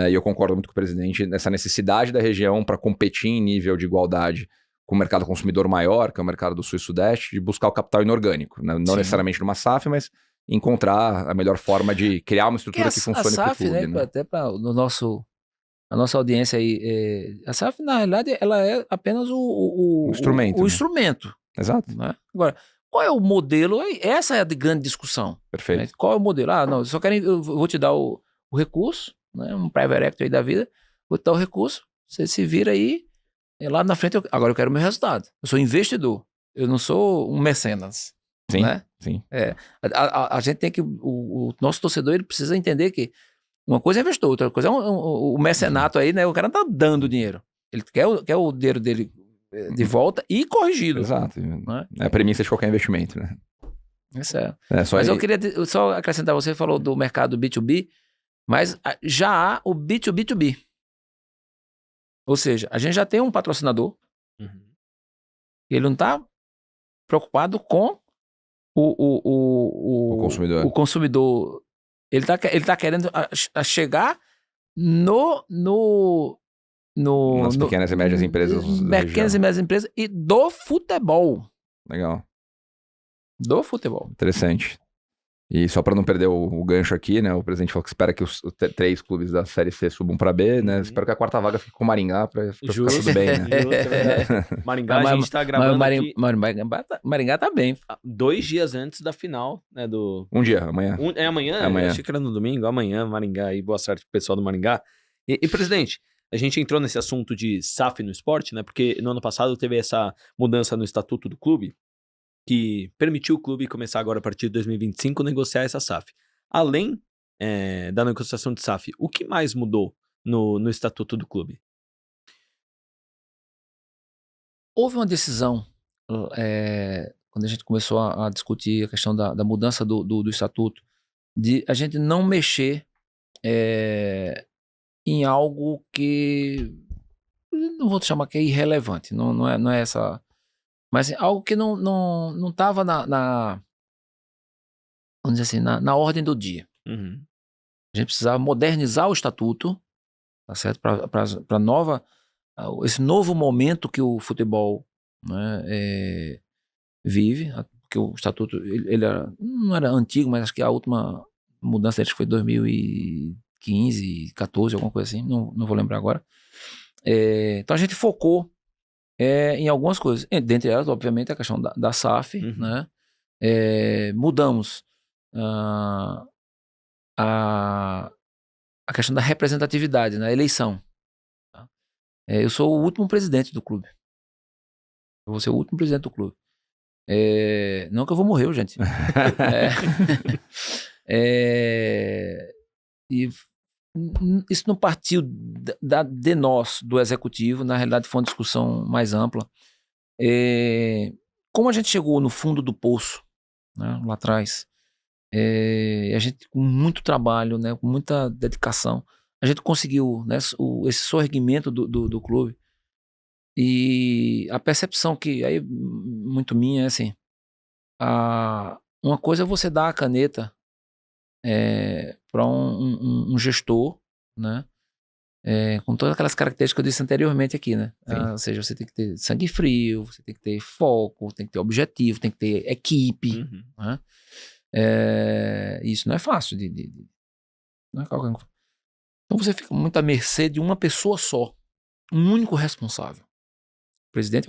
e eu concordo muito com o presidente, nessa necessidade da região para competir em nível de igualdade com o mercado consumidor maior, que é o mercado do Sul e Sudeste, de buscar o capital inorgânico, né? Não necessariamente numa SAF, mas encontrar a melhor forma de criar uma estrutura que funcione para o clube. SAF, né? Até para a nossa audiência aí, a SAF, na realidade, ela é apenas o instrumento. O né? instrumento. Exato. Né? Agora, qual é o modelo? Essa é a grande discussão. Perfeito. Né? Qual é o modelo? Não, eu vou te dar o recurso, né? Um private equity aí da vida, vou te dar o recurso, você se vira aí, lá na frente, agora eu quero o meu resultado. Eu sou investidor, eu não sou um mecenas. Sim, né? sim. A gente tem que, o nosso torcedor, ele precisa entender que uma coisa é investor, outra coisa é o mecenato aí, né? O cara não tá dando dinheiro. Ele quer o dinheiro dele de volta e corrigido. Exato. Né? É a premissa de qualquer investimento, né? Isso é. Só Mas eu queria só acrescentar, você falou do mercado B2B, mas já há o B2B2B. Ou seja, a gente já tem um patrocinador, ele não tá preocupado com o consumidor. O consumidor, ele tá querendo chegar nas pequenas e médias empresas. Pequenas e médias empresas e do futebol. Legal. Do futebol. Interessante. E só para não perder o gancho aqui, né? O presidente falou que espera que os 3 clubes da Série C subam para B, né? Espero que a 4ª vaga fique com o Maringá para ficar tudo bem, né? Maringá, a gente tá gravando aqui... Maringá tá bem. 2 dias antes da final, né? Um dia, amanhã. É amanhã? É amanhã. Achei que era no domingo. Amanhã, Maringá. E boa sorte pro pessoal do Maringá. E, presidente, a gente entrou nesse assunto de SAF no esporte, né? Porque no ano passado teve essa mudança no estatuto do clube, que permitiu o clube começar agora, a partir de 2025, negociar essa SAF. Além da negociação de SAF, o que mais mudou no estatuto do clube? Houve uma decisão, quando a gente começou a discutir a questão da mudança do estatuto, de a gente não mexer em algo que, não vou chamar que é irrelevante, não é essa... Mas algo que não estava vamos dizer assim, na ordem do dia. A gente precisava modernizar o estatuto, tá certo? Para esse novo momento que o futebol, né, vive, porque o estatuto ele não era antigo, mas acho que a última mudança acho que foi 2015, 14, alguma coisa assim, não vou lembrar agora. Então a gente focou em algumas coisas, dentre elas, obviamente, a questão da SAF, né? Mudamos a questão da representatividade, na eleição. Tá? Eu sou o último presidente do clube. Eu vou ser o último presidente do clube. Não que eu vou morrer, gente. E isso não partiu de nós, do executivo, na realidade foi uma discussão mais ampla. Como a gente chegou no fundo do poço, né, lá atrás, a gente com muito trabalho, né, com muita dedicação, a gente conseguiu, né, esse sorgimento do clube. E a percepção que, aí muito minha, é assim, uma coisa é você dar a caneta para um gestor, né? Com todas aquelas características que eu disse anteriormente aqui, né? Ou seja, você tem que ter sangue frio, você tem que ter foco, tem que ter objetivo, tem que ter equipe. Né? Isso não é fácil não é qualquer... Então você fica muito à mercê de uma pessoa só, um único responsável. O presidente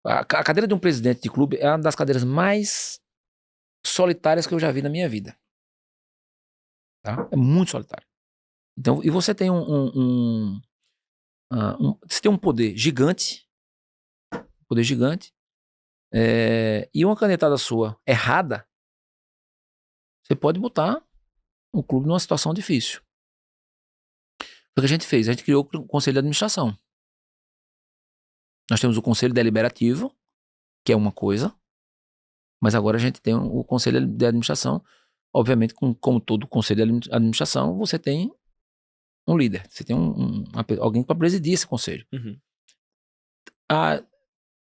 a cadeira de um presidente de clube é uma das cadeiras mais solitárias que eu já vi na minha vida. Tá? É muito solitário. Então, e você tem você tem um poder gigante, e uma canetada sua errada, você pode botar o clube numa situação difícil. O que a gente fez? A gente criou o conselho de administração. Nós temos o Conselho Deliberativo, que é uma coisa, mas agora a gente tem o Conselho de Administração. Obviamente, como todo Conselho de Administração, você tem um líder, você tem alguém para presidir esse conselho.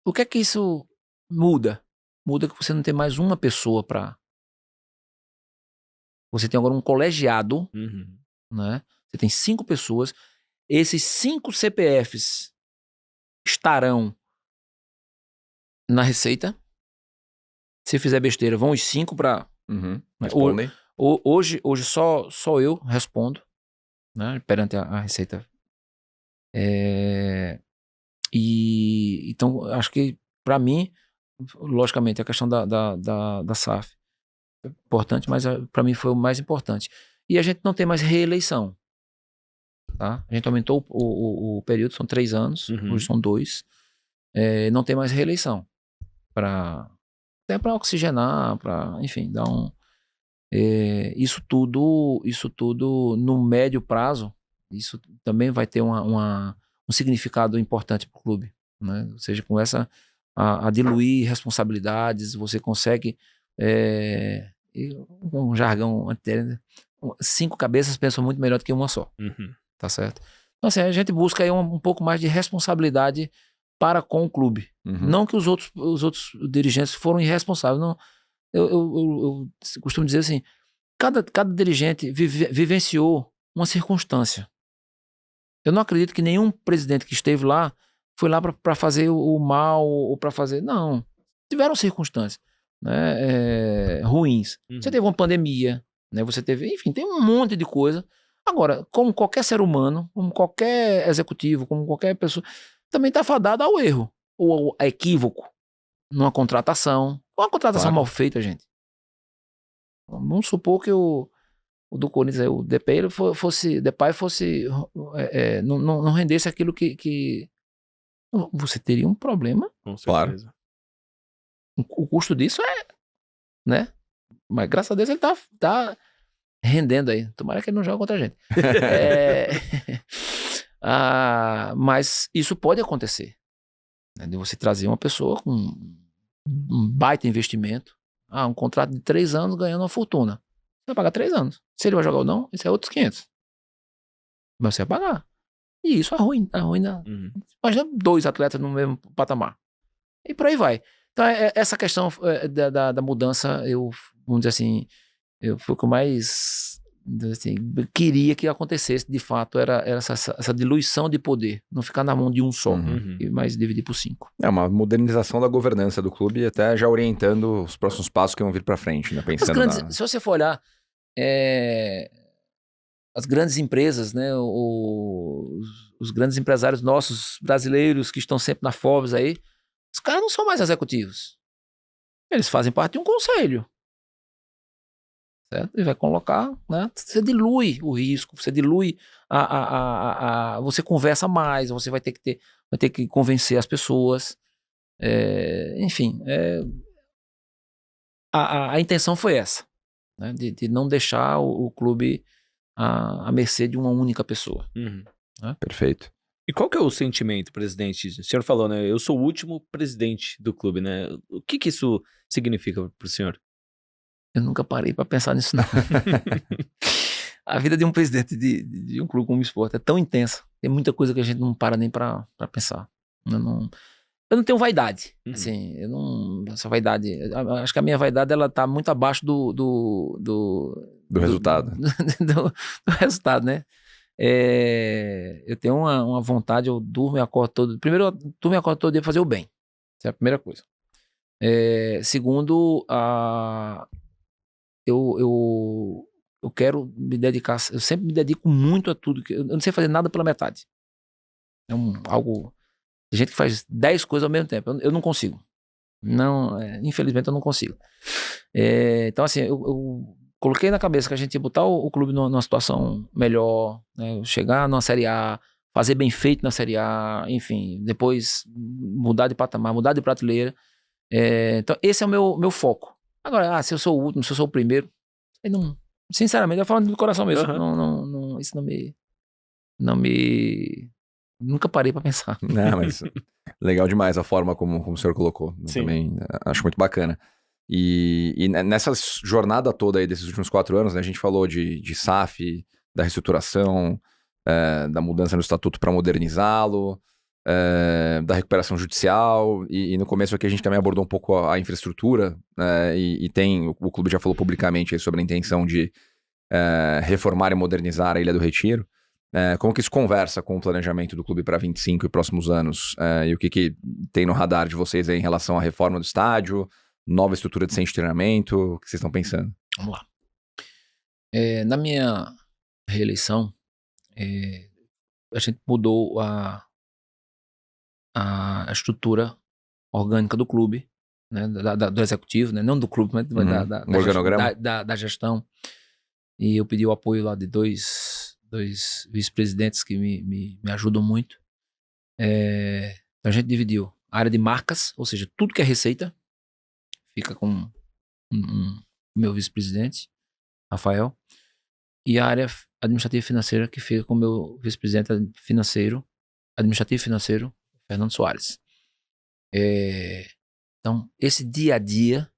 O que é que isso muda? Muda que você não tem mais uma pessoa para... Você tem agora um colegiado, né? Você tem 5 pessoas. Esses 5 CPFs estarão na Receita. Se fizer besteira, vão os 5 para... Respondem. Hoje só eu respondo, né, perante a Receita. Então, acho que, para mim, logicamente, a questão da SAF é importante, mas para mim foi o mais importante. E a gente não tem mais reeleição. Tá? A gente aumentou o período, são 3 anos, hoje são 2. Não tem mais reeleição. Até para oxigenar, para, enfim, dar um... Isso tudo no médio prazo, isso também vai ter um significado importante para o clube, né? Ou seja, começa a diluir responsabilidades, você consegue, um jargão, 5 cabeças pensam muito melhor do que uma só, tá certo? Então assim, a gente busca aí um pouco mais de responsabilidade para com o clube. Não que os outros dirigentes foram irresponsáveis, não. Eu costumo dizer assim, cada dirigente vivenciou uma circunstância. Eu não acredito que nenhum presidente que esteve lá foi lá para fazer o mal ou para fazer... Não. Tiveram circunstâncias, né, ruins. Você teve uma pandemia, né, você teve... Enfim, tem um monte de coisa. Agora, como qualquer ser humano, como qualquer executivo, como qualquer pessoa, também está fadado ao erro ou a equívoco numa contratação. Uma contratação mal feita, gente. Vamos supor que o do Corinthians, o Depay fosse não rendesse aquilo que você teria um problema. Com certeza. O custo disso né? Mas graças a Deus ele tá rendendo aí. Tomara que ele não jogue contra a gente. Mas isso pode acontecer, né? De você trazer uma pessoa com um baita investimento, um contrato de 3 anos ganhando uma fortuna. Você vai pagar 3 anos. Se ele vai jogar ou não, isso é outros 500. Mas você vai pagar. E isso arruina. Imagina 2 atletas no mesmo patamar. E por aí vai. Então, essa questão da mudança, vamos dizer assim, foi o que eu mais queria que acontecesse, de fato, era essa diluição de poder, não ficar na mão de um só, mas dividir por 5. É uma modernização da governança do clube e até já orientando os próximos passos que vão vir para frente, né? Pensando se você for olhar as grandes empresas, né, os grandes empresários nossos brasileiros que estão sempre na Forbes aí, os caras não são mais executivos. Eles fazem parte de um conselho. Certo? Ele vai colocar, né? Você dilui o risco, você dilui você conversa mais, você vai ter que convencer as pessoas. Enfim, a intenção foi essa, né? De não deixar o clube à mercê de uma única pessoa. Né? Perfeito. E qual que é o sentimento, presidente? O senhor falou, né? Eu sou o último presidente do clube, né? O que isso significa para o senhor? Eu nunca parei para pensar nisso, não. A vida de um presidente de um clube como o Sport é tão intensa. Tem muita coisa que a gente não para nem para pensar. Eu não tenho vaidade. Assim, essa vaidade... Acho que a minha vaidade, ela tá muito abaixo do resultado. Do resultado, né? Eu tenho uma vontade, eu durmo e acordo todo... Primeiro, eu durmo e acordo todo dia para fazer o bem. Essa é a primeira coisa. Segundo, eu quero me dedicar, eu sempre me dedico muito a tudo, eu não sei fazer nada pela metade. Algo, tem gente que faz 10 coisas ao mesmo tempo, eu não consigo. Não, infelizmente eu não consigo. Então assim, eu coloquei na cabeça que a gente ia botar o clube numa situação melhor, né? Chegar numa Série A, fazer bem feito na Série A, enfim, depois mudar de patamar, mudar de prateleira. Então esse é o meu foco. Agora, se eu sou o último, se eu sou o primeiro, sinceramente, eu falo do coração mesmo, isso não me nunca parei pra pensar. Não, mas Legal demais a forma como o senhor colocou. Eu Sim. também acho muito bacana. E nessa jornada toda aí desses últimos 4 anos, né, a gente falou de SAF, da reestruturação, da mudança no estatuto para modernizá-lo, da recuperação judicial, e no começo aqui a gente também abordou um pouco a infraestrutura, e o clube já falou publicamente aí sobre a intenção de reformar e modernizar a Ilha do Retiro. Como que isso conversa com o planejamento do clube para 25 e próximos anos? E o que tem no radar de vocês aí em relação à reforma do estádio, nova estrutura de centro de treinamento? O que vocês estão pensando? Vamos lá. Na minha reeleição, a gente mudou a estrutura orgânica do clube, né, do executivo, né, não do clube, mas Organograma. da gestão. E eu pedi o apoio lá de dois vice-presidentes que me ajudam muito. A gente dividiu a área de marcas, ou seja, tudo que é receita fica com o meu vice-presidente, Rafael, e a área administrativa e financeira que fica com o meu vice-presidente administrativo e financeiro, Fernando Soares. Então, esse dia a dia,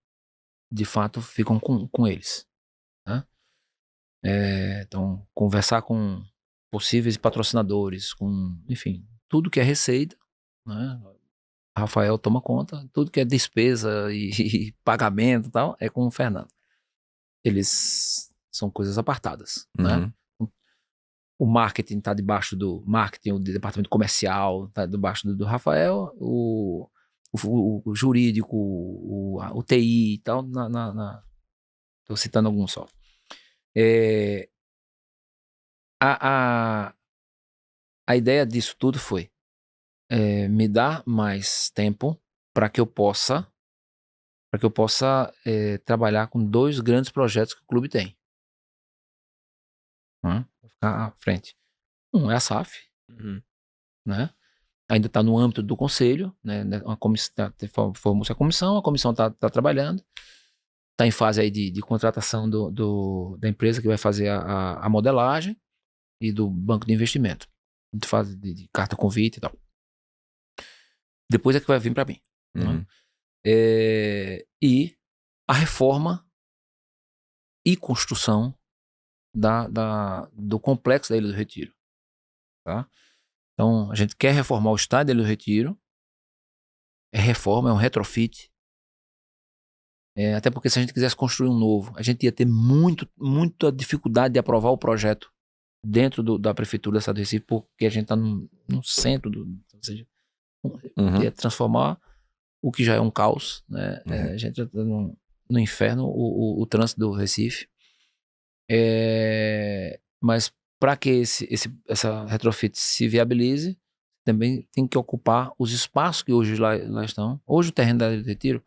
de fato, ficam com eles. Né? Então, conversar com possíveis patrocinadores, enfim, tudo que é receita, né? Rafael toma conta, tudo que é despesa e pagamento e tal, é com o Fernando. Eles são coisas apartadas, né? O marketing está debaixo do marketing, o departamento comercial está debaixo do Rafael, o jurídico, o TI e tal, estou citando alguns só. A ideia disso tudo foi me dar mais tempo para que eu possa trabalhar com 2 grandes projetos que o clube tem. Vou ficar à frente. Um é a SAF, né? Ainda está no âmbito do conselho, né? Formou-se a comissão está trabalhando, está em fase aí de contratação da empresa que vai fazer a modelagem e do banco de investimento, de fase de carta convite e tal. Depois é que vai vir para mim. Né? E a reforma e construção do complexo da Ilha do Retiro. Tá? Então, a gente quer reformar o estádio da Ilha do Retiro. É reforma, é um retrofit. Até porque se a gente quisesse construir um novo, a gente ia ter muita dificuldade de aprovar o projeto dentro da prefeitura da cidade do Recife, porque a gente está no centro ou seja, ia transformar o que já é um caos, né? A gente já está no inferno, o trânsito do Recife. Mas para que essa retrofit se viabilize, também tem que ocupar os espaços que hoje lá estão. Hoje o terreno da Ilha do Retiro,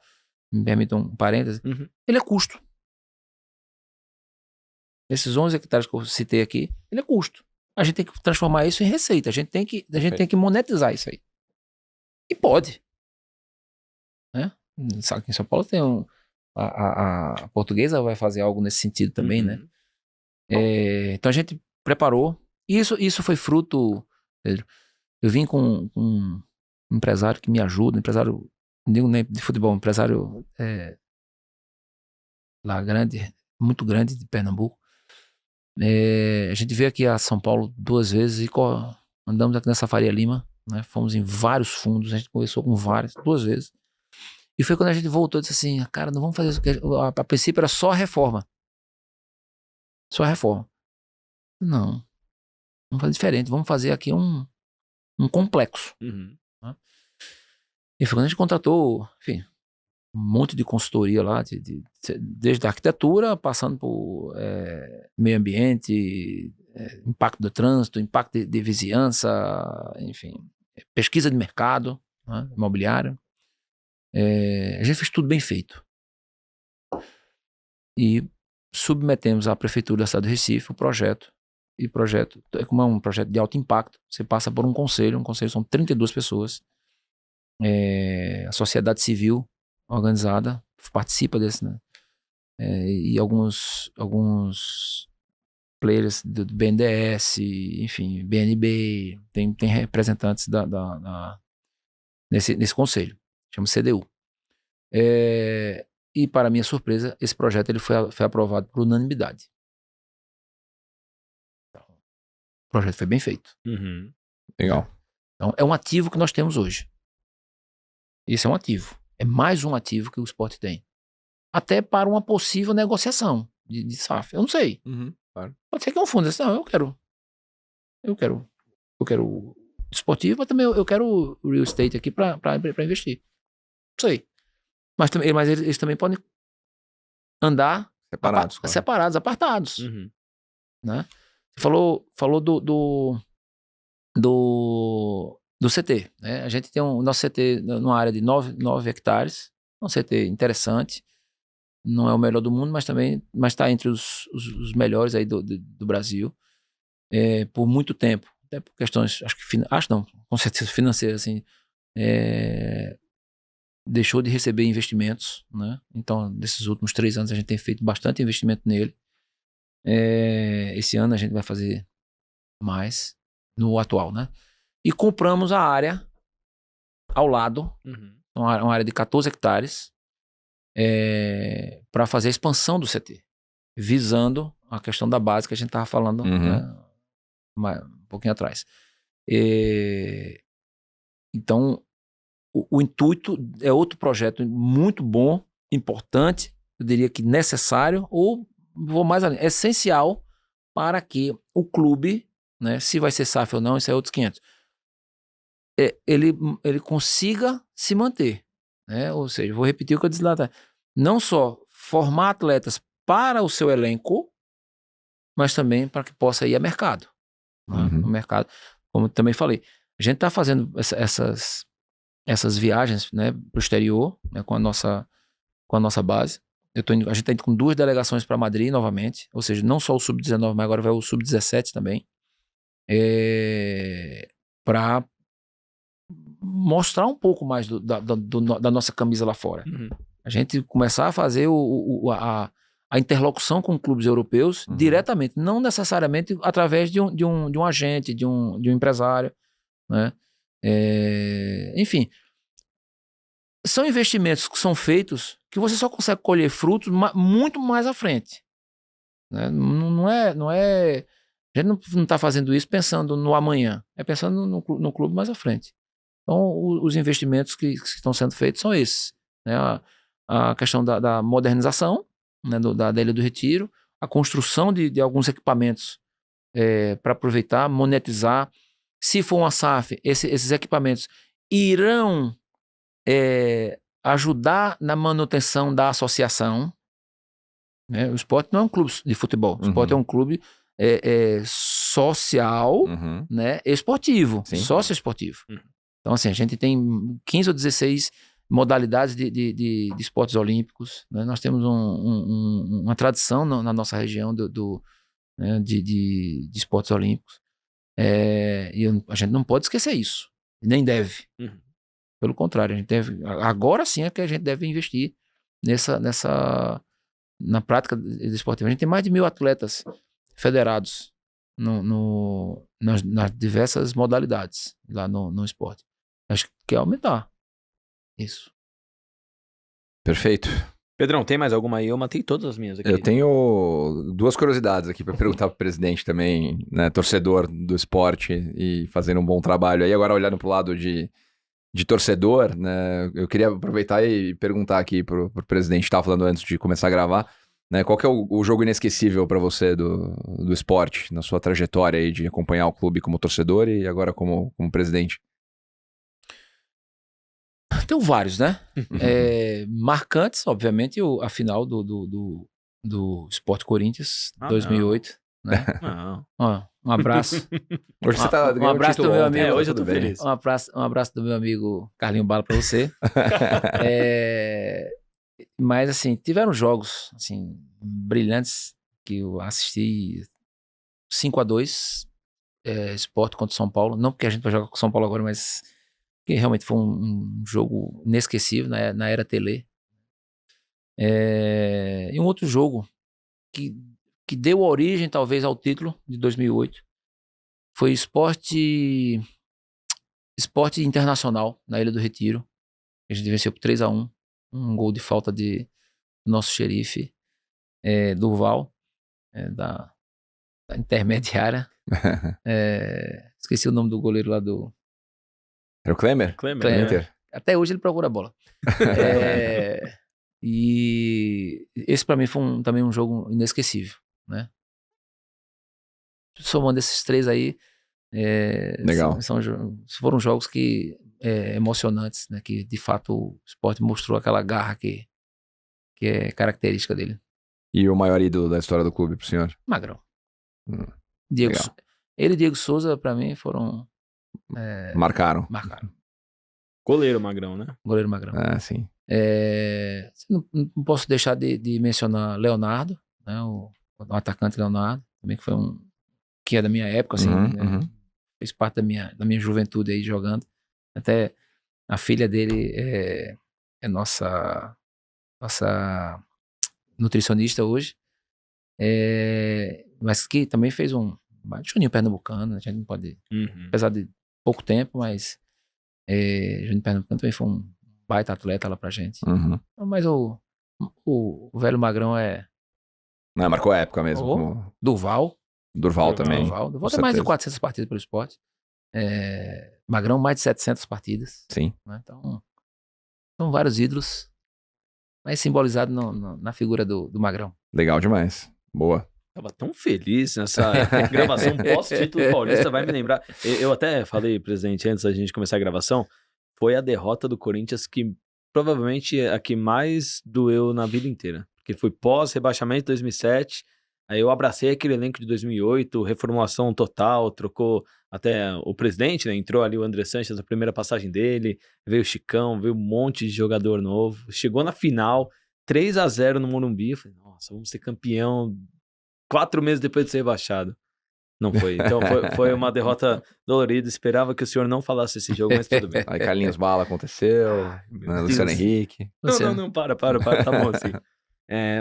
me permitam um parêntese, ele é custo. Esses 11 hectares que eu citei aqui, ele é custo. A gente tem que transformar isso em receita. A gente tem que monetizar isso aí. E pode. Né? Sabe que em São Paulo tem a Portuguesa vai fazer algo nesse sentido também, né? Então a gente preparou. Isso foi fruto, Pedro. Eu vim com um empresário que me ajuda, empresário, não digo nem de futebol, empresário lá grande, muito grande de Pernambuco. A gente veio aqui a São Paulo 2 vezes e andamos aqui nessa Faria Lima, né? Fomos em vários fundos, a gente conversou com vários, 2 vezes. E foi quando a gente voltou e disse assim, cara, não vamos fazer isso, a princípio era só a reforma. Só a reforma. Não, vamos fazer diferente, vamos fazer aqui um complexo. Né? E foi quando a gente contratou, enfim, um monte de consultoria lá, desde a arquitetura, passando por meio ambiente, impacto do trânsito, impacto de vizinhança, enfim, pesquisa de mercado, né, imobiliário. A gente fez tudo bem feito. E submetemos à Prefeitura da cidade do Recife o projeto. E projeto, como é um projeto de alto impacto, você passa por um conselho são 32 pessoas. A sociedade civil organizada participa desse, né? E alguns players do BNDES, enfim, BNB, tem representantes nesse conselho, chama CDU. E, para minha surpresa, esse projeto ele foi aprovado por unanimidade. O projeto foi bem feito. Uhum. Legal. Então, é um ativo que nós temos hoje. Isso é um ativo. É mais um ativo que o esporte tem. Até para uma possível negociação de SAF. Eu não sei. Claro. Pode ser que um fundo diga assim, não, eu quero esportivo, mas também eu quero real estate aqui para investir. Não sei. Mas eles também podem andar Separados. Claro. separados, apartados. Uhum. Né? Você falou do CT. Né? A gente tem o nosso CT numa área de 9 hectares. Um CT interessante. Não é o melhor do mundo, mas está entre os melhores aí do Brasil. Por muito tempo. Até por questões, com certeza financeiras, assim, deixou de receber investimentos, né? Então, nesses últimos 3 anos, a gente tem feito bastante investimento nele. Esse ano a gente vai fazer mais no atual, né? E compramos a área ao lado, uma área de 14 hectares, para fazer a expansão do CT, visando a questão da base que a gente estava falando, né, um pouquinho atrás. Então, o intuito é outro projeto muito bom, importante, eu diria que necessário, ou vou mais além, essencial para que o clube, né, se vai ser SAF ou não, isso é outros 500, ele consiga se manter. Né? Ou seja, vou repetir o que eu disse lá atrás. Não só formar atletas para o seu elenco, mas também para que possa ir a mercado. Né? No mercado, como eu também falei, a gente está fazendo essas viagens, né, para o exterior, né, com a nossa base. A gente está indo com 2 delegações para Madrid novamente, ou seja, não só o Sub-19, mas agora vai o Sub-17 também, para mostrar um pouco mais da nossa camisa lá fora. A gente começar a fazer a interlocução com clubes europeus diretamente, não necessariamente através de um agente, de um empresário, né? Enfim, são investimentos que são feitos que você só consegue colher frutos muito mais à frente. Né? Não é... A gente não está fazendo isso pensando no amanhã, é pensando no clube mais à frente. Então, os investimentos que estão sendo feitos são esses. Né? A questão da modernização, né, da Ilha do Retiro, a construção de alguns equipamentos para aproveitar, monetizar. Se for uma SAF, esses equipamentos irão ajudar na manutenção da associação. Né? O esporte não é um clube de futebol, o esporte é um clube social, né, esportivo, sócio-esportivo. Então, assim, a gente tem 15 ou 16 modalidades de esportes olímpicos. Né? Nós temos uma tradição na nossa região né, de esportes olímpicos. E a gente não pode esquecer isso, nem deve. Pelo contrário, a gente deve. Agora sim é que a gente deve investir na prática esportiva. A gente tem mais de 1.000 atletas federados nas diversas modalidades lá no esporte. Acho que quer aumentar isso. Perfeito. Pedrão, tem mais alguma aí? Eu matei todas as minhas aqui. Eu tenho 2 curiosidades aqui para perguntar para o presidente também, né, torcedor do esporte e fazendo um bom trabalho aí. Agora, olhando para o lado de torcedor, né, eu queria aproveitar e perguntar aqui para o presidente, estava falando antes de começar a gravar, né, qual que é o jogo inesquecível para você do esporte, na sua trajetória aí de acompanhar o clube como torcedor e agora como presidente? Tem vários, né? Marcantes, obviamente, a final do Sport Corinthians 2008. Né? Um abraço. Hoje você tá um abraço do meu amigo. Hoje eu tô feliz. Um abraço do meu amigo Carlinho Bala pra você. Mas, assim, tiveram jogos assim, brilhantes que eu assisti 5-2, Sport contra o São Paulo. Não porque a gente vai jogar com o São Paulo agora, mas que realmente foi um jogo inesquecível na era Tele. E um outro jogo que deu origem, talvez, ao título de 2008 foi Sport Sport Internacional, na Ilha do Retiro. A gente venceu por 3-1. Um gol de falta do nosso xerife, Durval, da intermediária. Esqueci o nome do goleiro lá do... Era o Klemer? Klemer. Inter. Até hoje ele procura a bola. E esse pra mim foi também um jogo inesquecível, né? Somando esses 3 aí, Legal. foram jogos que emocionantes, né? Que de fato o Sport mostrou aquela garra que é característica dele. E o maior ídolo da história do clube pro senhor? Magrão. Legal. Ele e Diego Souza, pra mim, foram... Marcaram. Goleiro Magrão, né? Goleiro Magrão. Sim. Não posso deixar de mencionar Leonardo, né? O atacante Leonardo, também que foi que é da minha época, assim, né? Fez parte da minha juventude aí jogando. Até a filha dele é nossa nutricionista hoje, mas que também fez um Juninho Pernambucano, a gente não pode, apesar de pouco tempo, mas Juninho Pernambucano também foi um baita atleta lá pra gente. Mas o velho Magrão Marcou a época mesmo. Durval Também. Durval tem mais de 400 partidas pelo Sport. Magrão, mais de 700 partidas. Sim. Né? Então, são vários ídolos, mas simbolizado na figura do Magrão. Legal demais. Boa. Tava tão feliz nessa gravação pós-título paulista, vai me lembrar. Eu até falei, presidente, antes da gente começar a gravação, foi a derrota do Corinthians que provavelmente é a que mais doeu na vida inteira. Porque foi pós-rebaixamento de 2007, aí eu abracei aquele elenco de 2008, reformulação total, trocou até o presidente, né? Entrou ali o André Sanches, a primeira passagem dele, veio o Chicão, veio um monte de jogador novo, chegou na final, 3-0 no Morumbi, eu falei, nossa, vamos ser campeão 4 meses depois de ser rebaixado. Não foi. Então foi uma derrota dolorida. Esperava que o senhor não falasse esse jogo, mas tudo bem. Aí Carlinhos Bala aconteceu, Luciano Henrique. Não, para, tá bom assim.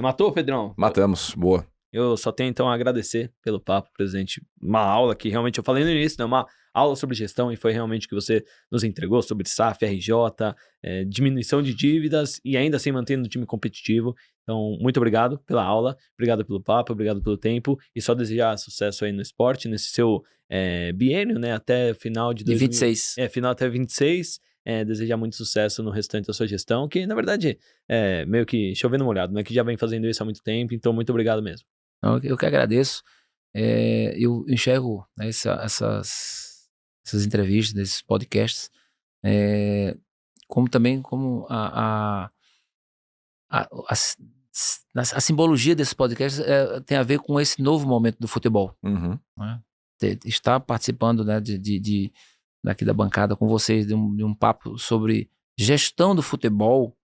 Matou, Pedrão? Matamos, boa. Eu só tenho então a agradecer pelo papo, presidente. Uma aula que realmente eu falei no início, né? Uma aula sobre gestão e foi realmente o que você nos entregou sobre SAF, RJ, diminuição de dívidas e ainda assim mantendo o time competitivo. Então, muito obrigado pela aula, obrigado pelo papo, obrigado pelo tempo e só desejar sucesso aí no esporte, nesse seu biênio, né? Até final de 26. Final até 26. Desejar muito sucesso no restante da sua gestão, que na verdade é meio que chovendo molhado, né? Que já vem fazendo isso há muito tempo, então muito obrigado mesmo. Eu que agradeço. Eu enxergo, né, essas entrevistas, esses podcasts, como a simbologia desses podcasts tem a ver com esse novo momento do futebol. Né? Estar participando, né, daqui da bancada com vocês de um papo sobre gestão do futebol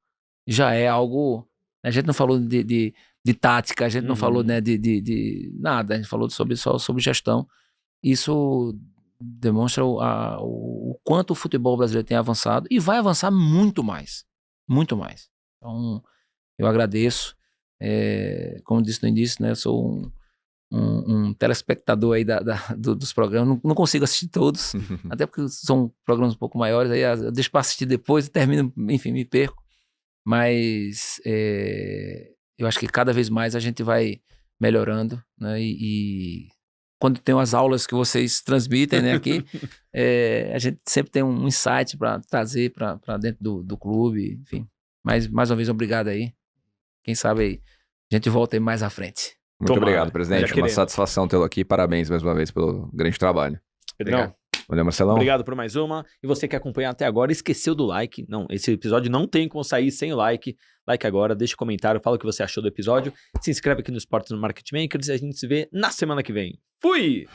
já é algo... A gente não falou de tática, a gente não falou, né, de nada, a gente falou só sobre gestão. Isso demonstra o quanto o futebol brasileiro tem avançado e vai avançar muito mais. Muito mais. Então, eu agradeço. Como disse no início, né, eu sou um telespectador aí dos programas. Não consigo assistir todos, até porque são programas um pouco maiores, aí eu deixo para assistir depois e termino, enfim, me perco. Mas eu acho que cada vez mais a gente vai melhorando, né? E quando tem as aulas que vocês transmitem, né, aqui, a gente sempre tem um insight para trazer para dentro do clube, enfim. Mas, mais uma vez, obrigado aí. Quem sabe aí, a gente volta aí mais à frente. Muito obrigado, presidente. Uma satisfação tê-lo aqui. Parabéns mais uma vez pelo grande trabalho. Pedrão. Valeu, Marcelão. Obrigado por mais uma. E você que acompanha até agora, esqueceu do like. Não, esse episódio não tem como sair sem o like. Like agora, deixa um comentário, fala o que você achou do episódio. Se inscreve aqui no Esportes no Market Makers e a gente se vê na semana que vem. Fui!